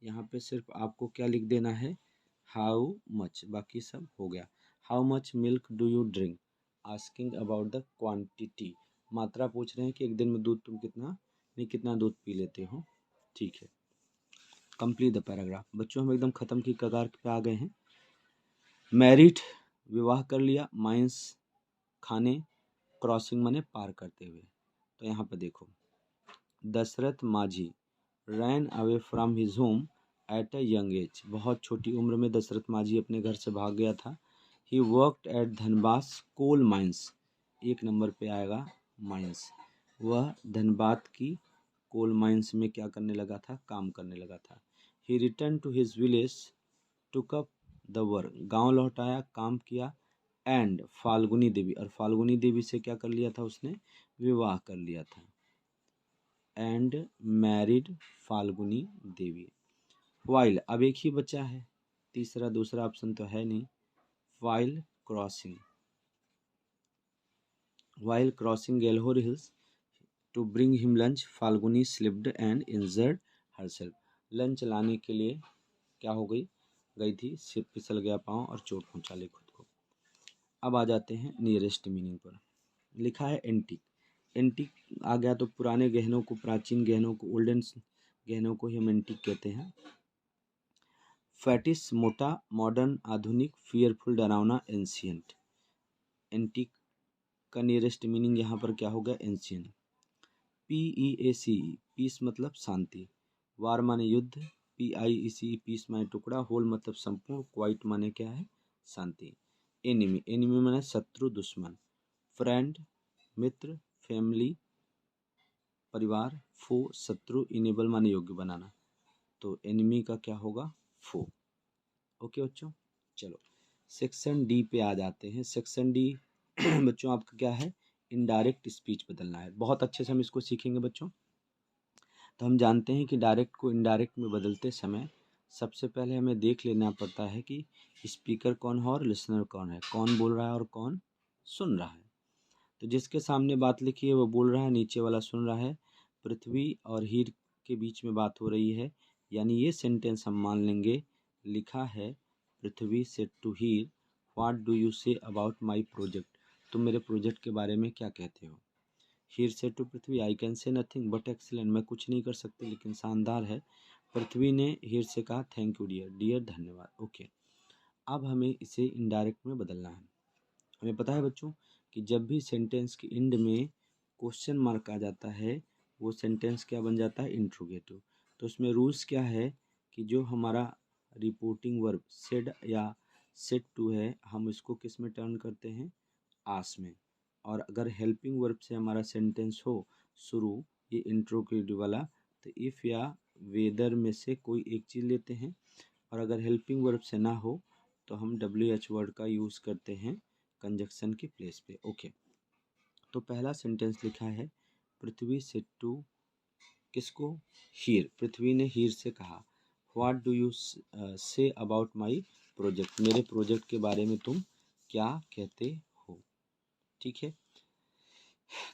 यहाँ पे सिर्फ आपको क्या लिख देना है, हाउ मच, बाकी सब हो गया। How much milk do you drink, asking about the quantity. मात्रा पूछ रहे हैं कि एक दिन में दूध तुम कितना दूध पी लेते हो। ठीक है, कंप्लीट द पैराग्राफ। बच्चों हम एकदम खत्म की कगार पे आ गए हैं। मैरिड विवाह कर लिया, माइंस खाने, क्रॉसिंग माने पार करते हुए। तो यहाँ पे देखो, दशरथ माझी ran away from his home at a young age. बहुत छोटी उम्र में दशरथ माझी अपने घर से भाग गया था। He worked at Dhanbad coal mines, एक नंबर पे आएगा माइंस। वह धनबाद की कोल माइंस में क्या करने लगा था, काम करने लगा था। He return to his village, took up the work, गाँव लौट आया, काम किया। एंड फाल्गुनी देवी, और फाल्गुनी देवी से क्या कर लिया था उसने, विवाह कर लिया था। And married Falguni Devi. While, अब एक ही बचा है, तीसरा दूसरा ऑप्शन तो है नहीं। While crossing, while crossing Gelhor hills to bring him lunch, Falguni slipped and injured herself. Lunch लाने के लिए क्या हो गई थी, सिर्फ फिसल गया पाँव और चोट पहुंचा ले खुद को। अब आ जाते हैं नियरेस्ट मीनिंग पर। लिखा है एंटीक। एंटीक आ गया तो पुराने गहनों को, प्राचीन गहनों को, ओल्डन गहनों को ही हम एंटीक कहते हैं। फैटिस मोटा, मॉडर्न आधुनिक, फियरफुल डरावना, एंशियंट। एंटीक का नियरेस्ट मीनिंग यहाँ पर क्या होगा, एंशियंट। PEACE, पीस मतलब शांति, वार माने युद्ध, PIECE पीस माने टुकड़ा, होल मतलब संपूर्ण, क्वाइट माने क्या है, शांति। एनिमी, एनिमी माने शत्रु, दुश्मन। फ्रेंड मित्र, फैमिली परिवार, फो शत्रु, इनेबल माने योग्य बनाना। तो एनिमी का क्या होगा, फो। ओके बच्चों, चलो सेक्शन डी पे आ जाते हैं। सेक्शन डी बच्चों आपका क्या है, इनडायरेक्ट स्पीच बदलना है। बहुत अच्छे से हम इसको सीखेंगे बच्चों। तो हम जानते हैं कि डायरेक्ट को इनडायरेक्ट में बदलते समय सबसे पहले हमें देख लेना पड़ता है कि स्पीकर कौन है और लिसनर कौन है, कौन बोल रहा है और कौन सुन रहा है। तो जिसके सामने बात लिखी है वो बोल रहा है, नीचे वाला सुन रहा है। पृथ्वी और हीर के बीच में बात हो रही है, यानी ये सेंटेंस हम मान लेंगे। लिखा है Prithvi said to Heer, what do you say about my project, तुम मेरे प्रोजेक्ट के बारे में क्या कहते हो। Heer said to Prithvi, I can say nothing but excellent, मैं कुछ नहीं कर सकती लेकिन शानदार है। पृथ्वी ने हीर से कहा थैंक यू डियर, डियर धन्यवाद। ओके, अब हमें इसे इनडायरेक्ट में बदलना है। हमें पता है बच्चों कि जब भी सेंटेंस के एंड में क्वेश्चन मार्क आ जाता है वो सेंटेंस क्या बन जाता है, इंट्रोगेटिव। तो उसमें रूल्स क्या है कि जो हमारा रिपोर्टिंग वर्ब सेड या सेड टू है, हम इसको किस में टर्न करते हैं, आस में। और अगर हेल्पिंग वर्ब से हमारा सेंटेंस हो शुरू, ये इंट्रोगेटिव वाला, तो इफ़ या वेदर में से कोई एक चीज़ लेते हैं। और अगर हेल्पिंग वर्ब से ना हो तो हम WH वर्ड का यूज़ करते हैं कंजक्शन की प्लेस पे। ओके, तो पहला सेंटेंस लिखा है पृथ्वी सेड टू किसको, हीर, पृथ्वी ने हीर से कहा what do you say about my project, मेरे प्रोजेक्ट के बारे में तुम क्या कहते हो। ठीक है,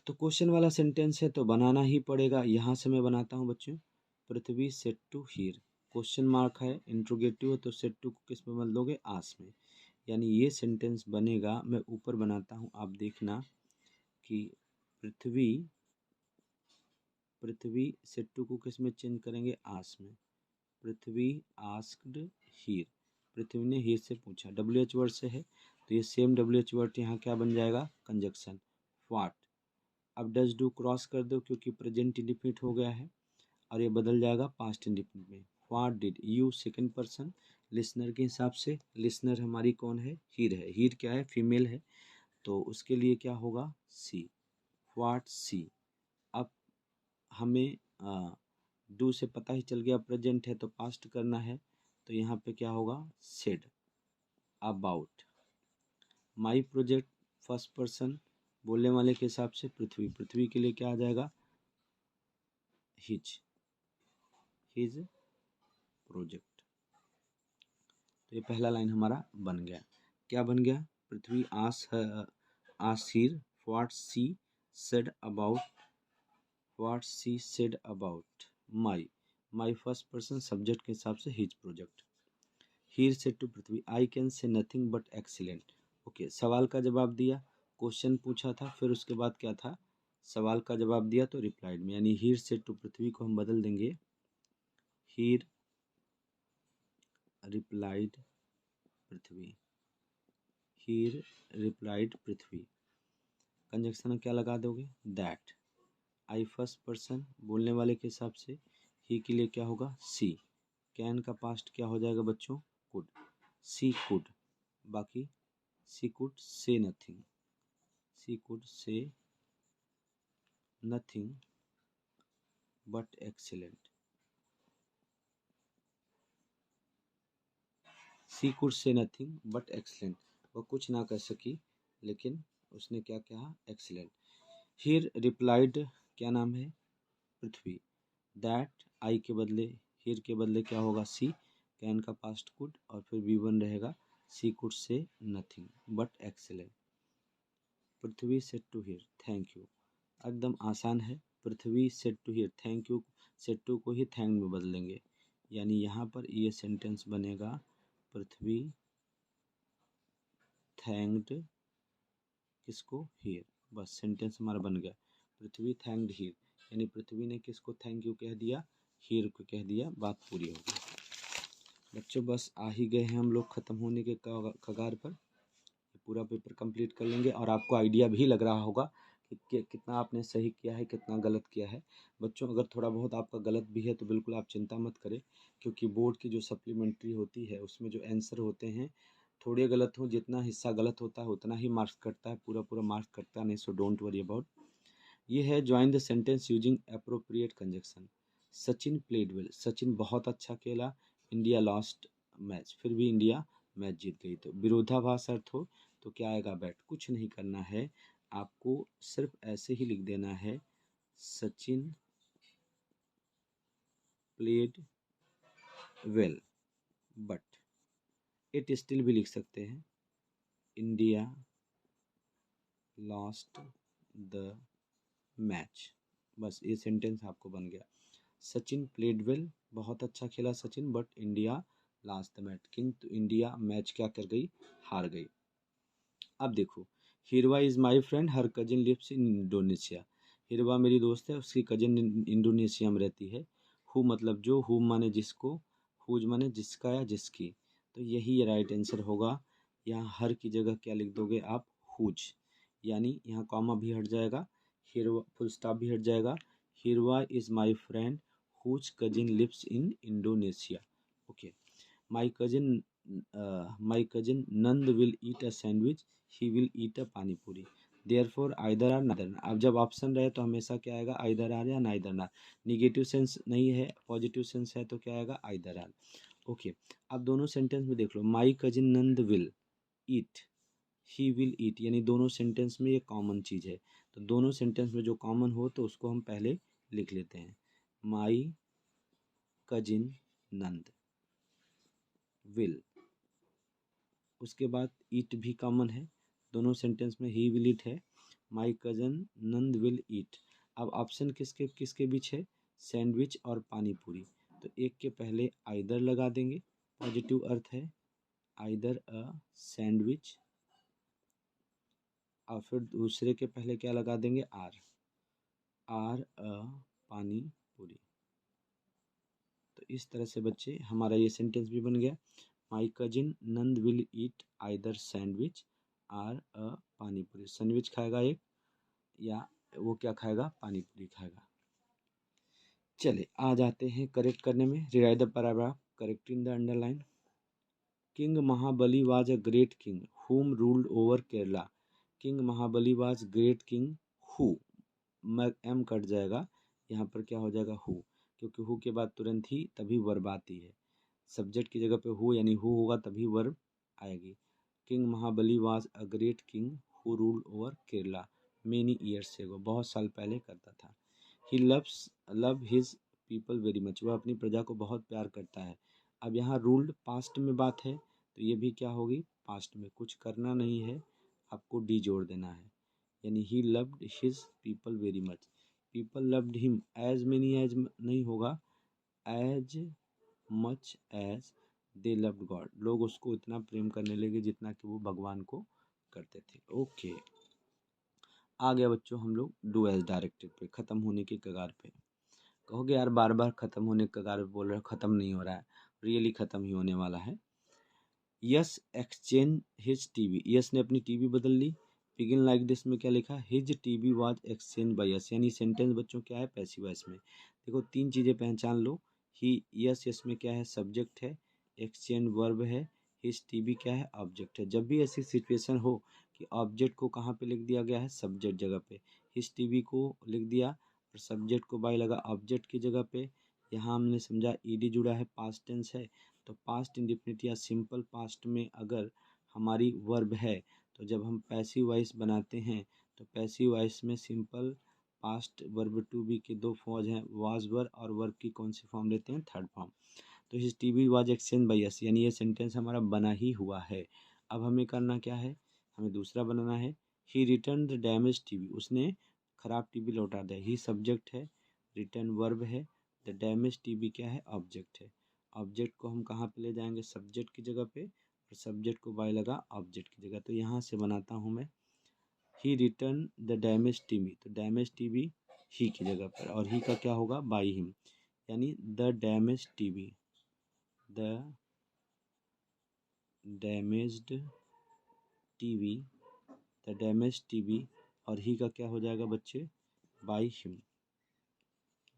तो क्वेश्चन वाला सेंटेंस है तो बनाना ही पड़ेगा। यहाँ से मैं बनाता हूँ बच्चों, Prithvi said to Heer, question mark है, इंट्रोगेटिव है, तो सेड टू को किस में बदल दोगे, आस में। यानी ये सेंटेंस बनेगा, मैं ऊपर बनाता हूँ आप देखना कि पृथ्वी, पृथ्वी सेड टू को किस में चेंज करेंगे, आस में। पृथ्वी आस्क्ड हीर, पृथ्वी ने हीर से पूछा, WH वर्ड से है तो ये सेम WH वर्ड यहाँ क्या बन जाएगा, कंजक्शन, व्हाट। अब डज डू क्रॉस कर दो क्योंकि प्रेजेंट इंडिफिनिट हो गया है और ये बदल जाएगा पास्ट इंडिफिनिट में। What did you, second person listener के हिसाब से, लिसनर हमारी कौन है, हीर है। हीर क्या है, फीमेल है, तो उसके लिए क्या होगा, सी। व्हाट सी। अब हमें डू से पता ही चल गया प्रेजेंट है तो पास्ट करना है, तो यहाँ पे क्या होगा, said. About my project, first person बोलने वाले के हिसाब से पृथ्वी, पृथ्वी के लिए क्या आ जाएगा, हिज प्रोजेक्ट। तो ये पहला लाइन हमारा बन गया। क्या बन गया, पृथ्वी आस Heer what she said about my first person subject के हिसाब से his project. Heer said to Prithvi I can say nothing but excellent. Okay, सवाल का जवाब दिया, क्वेश्चन पूछा था, फिर उसके बाद क्या था, सवाल का जवाब दिया तो रिप्लाइड में, यानी हीर सेड टू पृथ्वी को हम बदल देंगे हीर रिप्लाइड पृथ्वी, हीर रिप्लाइड पृथ्वी। कंजक्शन में क्या लगा दोगे, दैट। आई फर्स्ट पर्सन बोलने वाले के हिसाब से ही के लिए क्या होगा, सी। कैन का पास्ट क्या हो जाएगा बच्चों, कुड। सी कुड, बाकी she could say nothing, she could say nothing but excellent. She could say nothing but excellent, वह कुछ ना कर सकी लेकिन उसने क्या कहा, एक्सीलेंट। हीर रिप्लाइड, क्या नाम है, पृथ्वी। दैट आई के बदले, हीर के बदले क्या होगा, सी। कैन का पास्ट कुड और फिर V1 रहेगा, she could say nothing but excellent. Prithvi said to Heer thank you, एकदम आसान है। Prithvi said to Heer thank you, said to को ही थैंक में बदलेंगे, यानी यहाँ पर ये सेंटेंस बनेगा पृथ्वी थैंक्ड किसको, हीर। बस सेंटेंस हमारा बन गया, पृथ्वी थैंक्ड हीर, यानी पृथ्वी ने किसको थैंक यू कह दिया, हीर को कह दिया, बात पूरी हो गई। बच्चों बस आ ही गए हैं हम लोग ख़त्म होने के कगार पर। पूरा पेपर कंप्लीट कर लेंगे और आपको आइडिया भी लग रहा होगा कि कितना आपने सही किया है, कितना गलत किया है। बच्चों अगर थोड़ा बहुत आपका गलत भी है तो बिल्कुल आप चिंता मत करें, क्योंकि बोर्ड की जो सप्लीमेंट्री होती है उसमें जो आंसर होते हैं थोड़े गलत हो, जितना हिस्सा गलत होता है उतना ही मार्क्स कटता है, पूरा पूरा मार्क्स कटता नहीं। So don't worry about. ये है join the sentence using appropriate conjunction. Sachin played well, Sachin बहुत अच्छा खेला, इंडिया लॉस्ट मैच, फिर भी इंडिया मैच जीत गई। तो विरोधाभास अर्थ हो तो क्या आएगा, बैट। कुछ नहीं करना है आपको, सिर्फ ऐसे ही लिख देना है, Sachin played well but, it still भी लिख सकते हैं, इंडिया लॉस्ट द मैच। बस ये सेंटेंस आपको बन गया, सचिन प्लेड वेल, बहुत अच्छा खेला Sachin, but India lost the match, किंतु इंडिया मैच क्या कर गई, हार गई। अब देखो, Hirva is my friend, her cousin lives in Indonesia. Hirva मेरी दोस्त है, उसकी कजिन इंडोनेशिया में रहती है। हु मतलब जो, हु माने जिसको, हुज माने जिसका या जिसकी, तो यही राइट आंसर होगा। यहाँ हर की जगह क्या लिख दोगे आप, हुज, यानी यहाँ कॉमा भी हट जाएगा, हिरवा फुल स्टॉप भी हट जाएगा। Hirva is my friend whose cousin lives in Indonesia. Okay, my cousin Nand will eat a sandwich, he will eat a pani puri. Therefore either or neither. अब जब ऑप्शन रहे तो हमेशा क्या आएगा, आइदर आर या नाइदर नार। निगेटिव सेंस नहीं है, पॉजिटिव सेंस है तो क्या आएगा, आइदर आर। ओके, अब दोनों सेंटेंस में देख लो, my cousin Nand will eat, he will eat, यानी दोनों सेंटेंस में ये कॉमन चीज़ है, तो दोनों सेंटेंस में जो कॉमन हो तो उसको हम पहले लिख लेते हैं, माई कजिन नंद विल, उसके बाद ईट भी कॉमन है, दोनों सेंटेंस में ही विल ईट है, माई कजन नंद विल ईट। अब ऑप्शन किसके किसके बीच है, सैंडविच और पानी पूरी, तो एक के पहले आइदर लगा देंगे, पॉजिटिव अर्थ है, आइदर अ सैंडविच, और फिर दूसरे के पहले क्या लगा देंगे, आर अ पानी पूरी। तो इस तरह से बच्चे हमारा ये सेंटेंस भी बन गया, my cousin Nand will eat either sandwich or a pani puri. Sandwich खाएगा एक, या वो क्या खाएगा, पानी पूरी खाएगा। चले आ जाते हैं करेक्ट करने में। Rewrite the paragraph, correct in the underline. King Mahabali was a great king whom ruled over Kerala. King Mahabali was great king who, M cut जाएगा, यहाँ पर क्या हो जाएगा हु, क्योंकि हु के बाद तुरंत ही तभी वर्ब आती है। सब्जेक्ट की जगह पे हु यानी हु होगा तभी वर्ब आएगी। King Mahabali was a great king who ruled over Kerala many years ago, बहुत साल पहले करता था। He love his people very much, वह अपनी प्रजा को बहुत प्यार करता है। अब यहाँ रूल्ड पास्ट में बात है तो ये भी क्या होगी, पास्ट में। कुछ करना नहीं है, आपको डी जोड़ देना है, यानी he loved his people very much. People loved him as many as नहीं होगा, as much as they loved God, लोग उसको इतना प्रेम करने लगे जितना कि वो भगवान को करते थे। ओके, आ गया बच्चों हम लोग डू एज डायरेक्टेड पे, खत्म होने के कगार पे। कहोगे यार बार बार खत्म होने के कगार पे बोल रहे हो, खत्म नहीं हो रहा है, रियली खत्म ही होने वाला है। Yes exchange his TV, yes ने अपनी टीवी बदल ली। बिगिन लाइक दिस में क्या लिखा, his TV was exchange bye yes, यानी सेंटेंस बच्चों क्या है, पैसिव वॉइस में। देखो तीन चीज़ें पहचान लो, ही यस, यस में क्या है, सब्जेक्ट है, एक्सचेंज वर्ब है, हिज टीवी क्या है, ऑब्जेक्ट है। जब भी ऐसी सिचुएशन हो कि ऑब्जेक्ट को कहाँ पे लिख दिया गया है, सब्जेक्ट जगह पे, हिज टीवी को लिख दिया और सब्जेक्ट को बाय लगा ऑब्जेक्ट की जगह पे, यहाँ हमने समझा ईडी जुड़ा है, पास्ट टेंस है, तो पास्ट इंडेफिनिट या सिंपल पास्ट में अगर हमारी वर्ब है तो जब हम पैसिव वॉइस बनाते हैं तो पैसिव वॉइस में simple past verb to be के दो फॉर्म हैं, वाज वर, और वर्ब की कौन सी फॉर्म लेते हैं, थर्ड फॉर्म। तो his TV was exchange by us, यानी ये सेंटेंस हमारा बना ही हुआ है। अब हमें करना क्या है, हमें दूसरा बनाना है। ही रिटर्न द डैमेज टीवी, उसने खराब टीवी लौटा दिया। ही सब्जेक्ट है, रिटर्न वर्ब है, द डैमेज टीवी क्या है, ऑब्जेक्ट है। ऑब्जेक्ट को हम कहाँ पे ले जाएंगे, सब्जेक्ट की जगह पे, और सब्जेक्ट को बाय लगा ऑब्जेक्ट की जगह। तो यहाँ से बनाता हूँ मैं, ही रिटर्न द डैमेज टीवी, तो डैमेज टीवी ही की जगह पर, और ही का क्या होगा, बाय हिम, यानी the damage TV, the damaged TV, the damage TV, और ही का क्या हो जाएगा बच्चे, by him,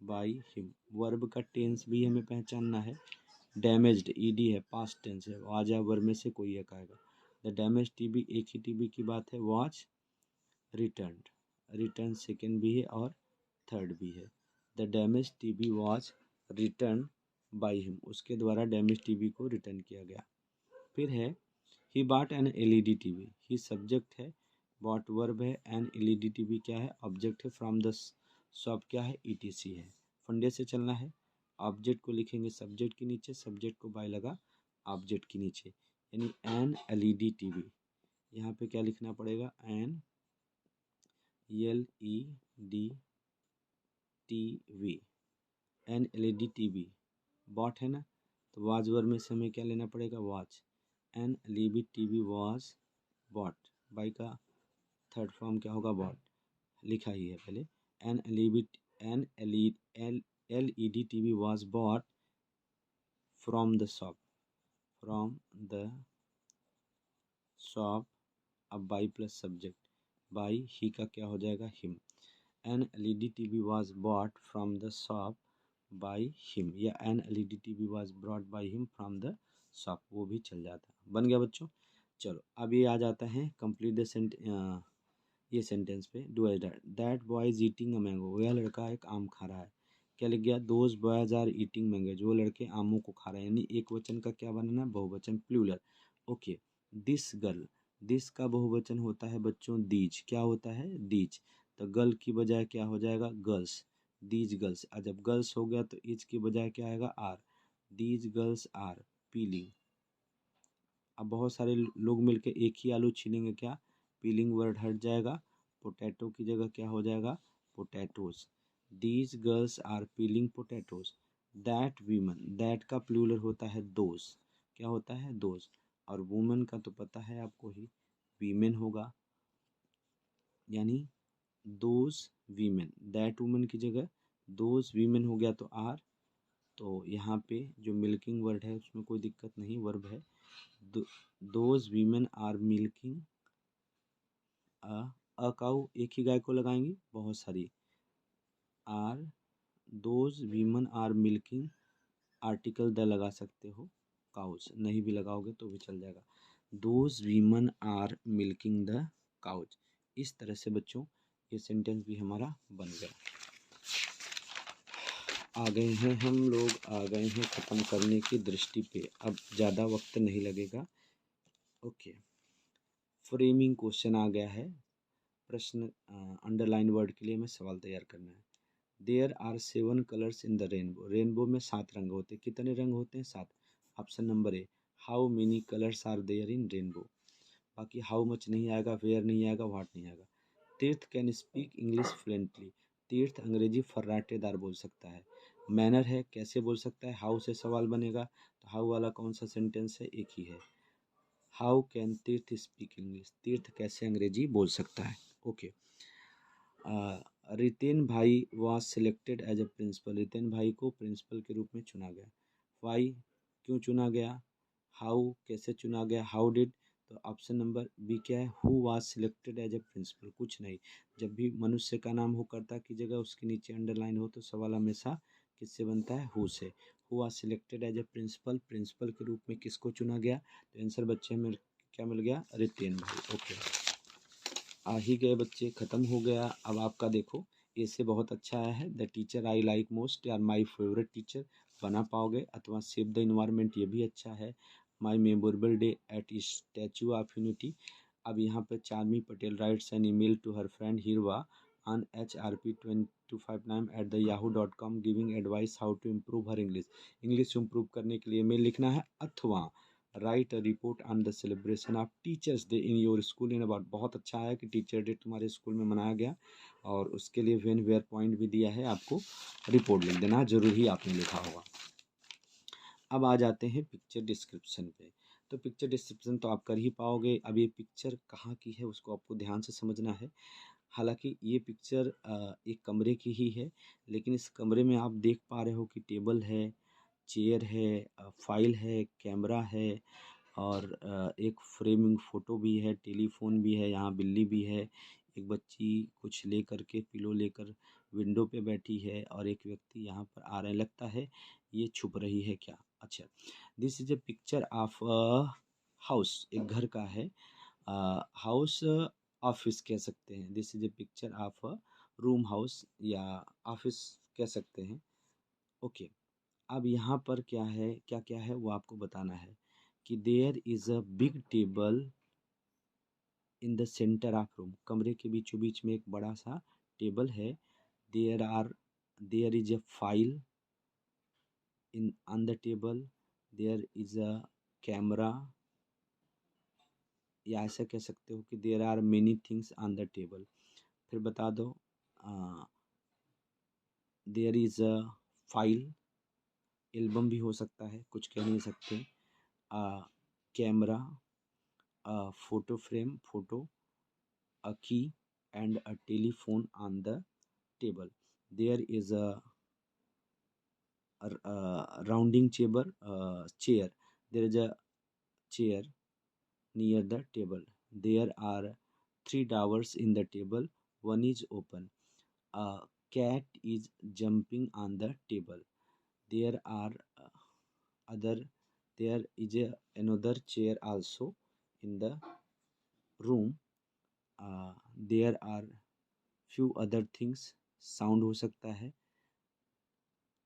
by him. Verb का टेंस भी हमें पहचानना है, डैमेज्ड ईडी है, पास्ट टेंस है, आज या वर्ब में से कोई एक आएगा। द डैमेज टीवी, एक ही टीवी की बात है, वॉच रिटर्न, रिटर्न सेकेंड भी है और थर्ड भी है। The damage TV watch return by him, उसके द्वारा डैमेज टीवी को रिटर्न किया गया। फिर है he bought N LED TV, he subject है, बॉट वर्ब है, एन एलईडी टीवी क्या है, ऑब्जेक्ट है, फ्रॉम द शॉप क्या है, ईटीसी है। फंडे से चलना है, ऑब्जेक्ट को लिखेंगे सब्जेक्ट के नीचे, सब्जेक्ट को बाय लगा ऑब्जेक्ट के नीचे, यानी एन एलईडी टीवी। यहाँ पे क्या लिखना पड़ेगा, an L E D T V, an LED TV. Bought है ना, तो वाज वर्ब में से हमें क्या लेना पड़ेगा, watch, an LED TV was bought, by का थर्ड फॉर्म क्या होगा, बॉट, लिखा ही है पहले। An L E D TV was bought from the shop, from the shop, अब by plus subject, by he का क्या हो जाएगा, him. An LED TV was bought from the shop by him, या an LED TV was brought by him from the shop, वो भी चल जाता है। बन गया बच्चों। चलो अब ये आ जाता है कंप्लीट द ये सेंटेंस पे, do as that boy is eating a mango, यह लड़का एक आम खा रहा है। क्या लिख गया, those boys are eating mango, जो लड़के आमों को खा रहे हैं, यानी एक वचन का क्या बनाना है, बहुवचन, plural. Okay, this girl, this का बहुवचन होता है बच्चों दीज, क्या होता है, दीज, तो गर्ल की बजाय क्या हो जाएगा, गर्ल्स, दीज गर्ल्स। और जब गर्ल्स हो गया तो इज की बजाय क्या आएगा, are, these girls are peeling. अब बहुत सारे लोग मिलकर एक ही आलू छीलेंगे, क्या, पीलिंग वर्ड हट जाएगा, पोटैटो की जगह क्या हो जाएगा, potatoes. These girls are peeling potatoes. That women, that का प्लूरल होता है दोज, क्या होता है, दोज, और वुमन का तो पता है आपको ही, वीमेन होगा, यानी दोज वीमेन, दैट वुमन की जगह दोज वीमेन हो गया तो आर। तो यहाँ पे जो मिल्किंग वर्ड है उसमें कोई दिक्कत नहीं, वर्ब है, those women are milking a a cow एक ही गाय को लगाएंगे, बहुत सारी। Are those women are milking, article the लगा सकते हो, काउज नहीं भी लगाओगे तो भी चल जाएगा। Those women are milking the cows. इस तरह से बच्चों ये सेंटेंस भी हमारा बन गया। आ गए हैं हम लोग, आ गए हैं ख़त्म करने की दृष्टि पे। अब ज़्यादा वक्त नहीं लगेगा। ओके, फ्रेमिंग क्वेश्चन आ गया है। प्रश्न अंडरलाइन वर्ड के लिए हमें सवाल तैयार करना है। There are 7 colours in the rainbow. Rainbow में 7 रंग होते हैं। कितने रंग होते हैं? 7। Option number A. How many colours are there in rainbow. बाकी हाउ मच नहीं आएगा, वेयर नहीं आएगा, व्हाट नहीं आएगा। तीर्थ कैन स्पीक इंग्लिश फ्लुएंटली। तीर्थ अंग्रेजी फर्राटेदार बोल सकता है। मैनर है, कैसे बोल सकता है? हाउ से सवाल बनेगा, तो हाउ वाला कौन सा सेंटेंस है? एक ही है। How can Tirth speak English. Tirth कैसे अंग्रेजी बोल सकता है? ओके। रितेन भाई was selected as a principal. Riten भाई को प्रिंसिपल के रूप में चुना गया। वाई क्यों चुना गया? हाउ कैसे चुना गया? How did. तो ऑप्शन नंबर बी क्या है? Who was selected as a principal. कुछ नहीं, जब भी मनुष्य का नाम हो कर्ता की जगह उसके नीचे अंडरलाइन हो तो सवाल हमेशा किससे बनता है? हु से। Who was selected as a principal, principal के रूप में किसको चुना गया? तो आंसर बच्चे में क्या मिल गया? रितेन भाई। ओके, आ ही गए बच्चे, ख़त्म हो गया। अब आपका देखो, ए से बहुत अच्छा आया है। The teacher I like most are my favourite teacher, बना पाओगे। अथवा सेव द इन्वायरमेंट, ये भी अच्छा है। My memorable day at statue of unity. अब यहाँ पर Charmi Patel writes an email to her friend Hirva on hrp2259@yahoo.com giving advice how to improve her English. English improve करने के लिए मेल लिखना है। अथवा write a report on the celebration of teachers day in your school in about. बहुत अच्छा है कि टीचर डे तुम्हारे स्कूल में मनाया गया, और उसके लिए व्हेन वेयर पॉइंट भी दिया है, आपको रिपोर्ट लिख देना, जरूर ही आपने लिखा होगा। अब आ जाते हैं पिक्चर डिस्क्रिप्शन पे। तो पिक्चर डिस्क्रिप्शन तो आप कर ही पाओगे। अब ये पिक्चर कहाँ की है उसको आपको ध्यान से समझना है। हालांकि ये पिक्चर एक कमरे की ही है, लेकिन इस कमरे में आप देख पा रहे हो कि टेबल है, चेयर है, फाइल है, कैमरा है, और एक फ्रेमिंग फ़ोटो भी है, टेलीफ़ोन भी है, यहाँ बिल्ली भी है। एक बच्ची कुछ लेकर के, पिलो लेकर विंडो पे बैठी है, और एक व्यक्ति यहाँ पर आ रहा है। लगता है ये छुप रही है क्या? अच्छा, this is a picture of a house, एक घर का है। हाउस ऑफिस कह सकते हैं। This is a picture of a room house या ऑफिस कह सकते हैं। ओके, अब यहाँ पर क्या है, क्या क्या है वो आपको बताना है कि there is a big table in the centre of room. कमरे के बीचों बीच में एक बड़ा सा टेबल है। There is a file in on the table. There is a camera, या ऐसा कह सकते हो कि there are many things on the table. फिर बता दो, there is a file, album भी हो सकता है, कुछ कह नहीं सकते। Camera, photo frame, photo, a key and a telephone on the table. There is a rounding chair. There is a chair near the table. There are 3 drawers in the table. One is open. A cat is jumping on the table. There are other. There is another chair also in the room. There are few other things, sound हो सकता है।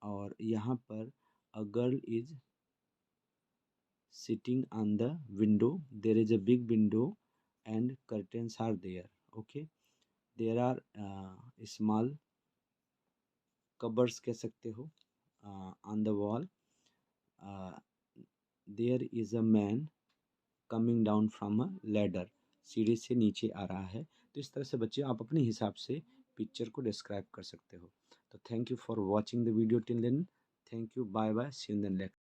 और यहाँ पर a girl is sitting on the window. There is a big window and curtains are there. Okay, there are small cupboards कह सकते हो on the wall. There is a man coming down from a ladder. सीढ़ी से नीचे आ रहा है। तो इस तरह से बच्चे आप अपने हिसाब से पिक्चर को डिस्क्राइब कर सकते हो। तो thank you for watching the video till then. Thank you, bye bye, see you in the next.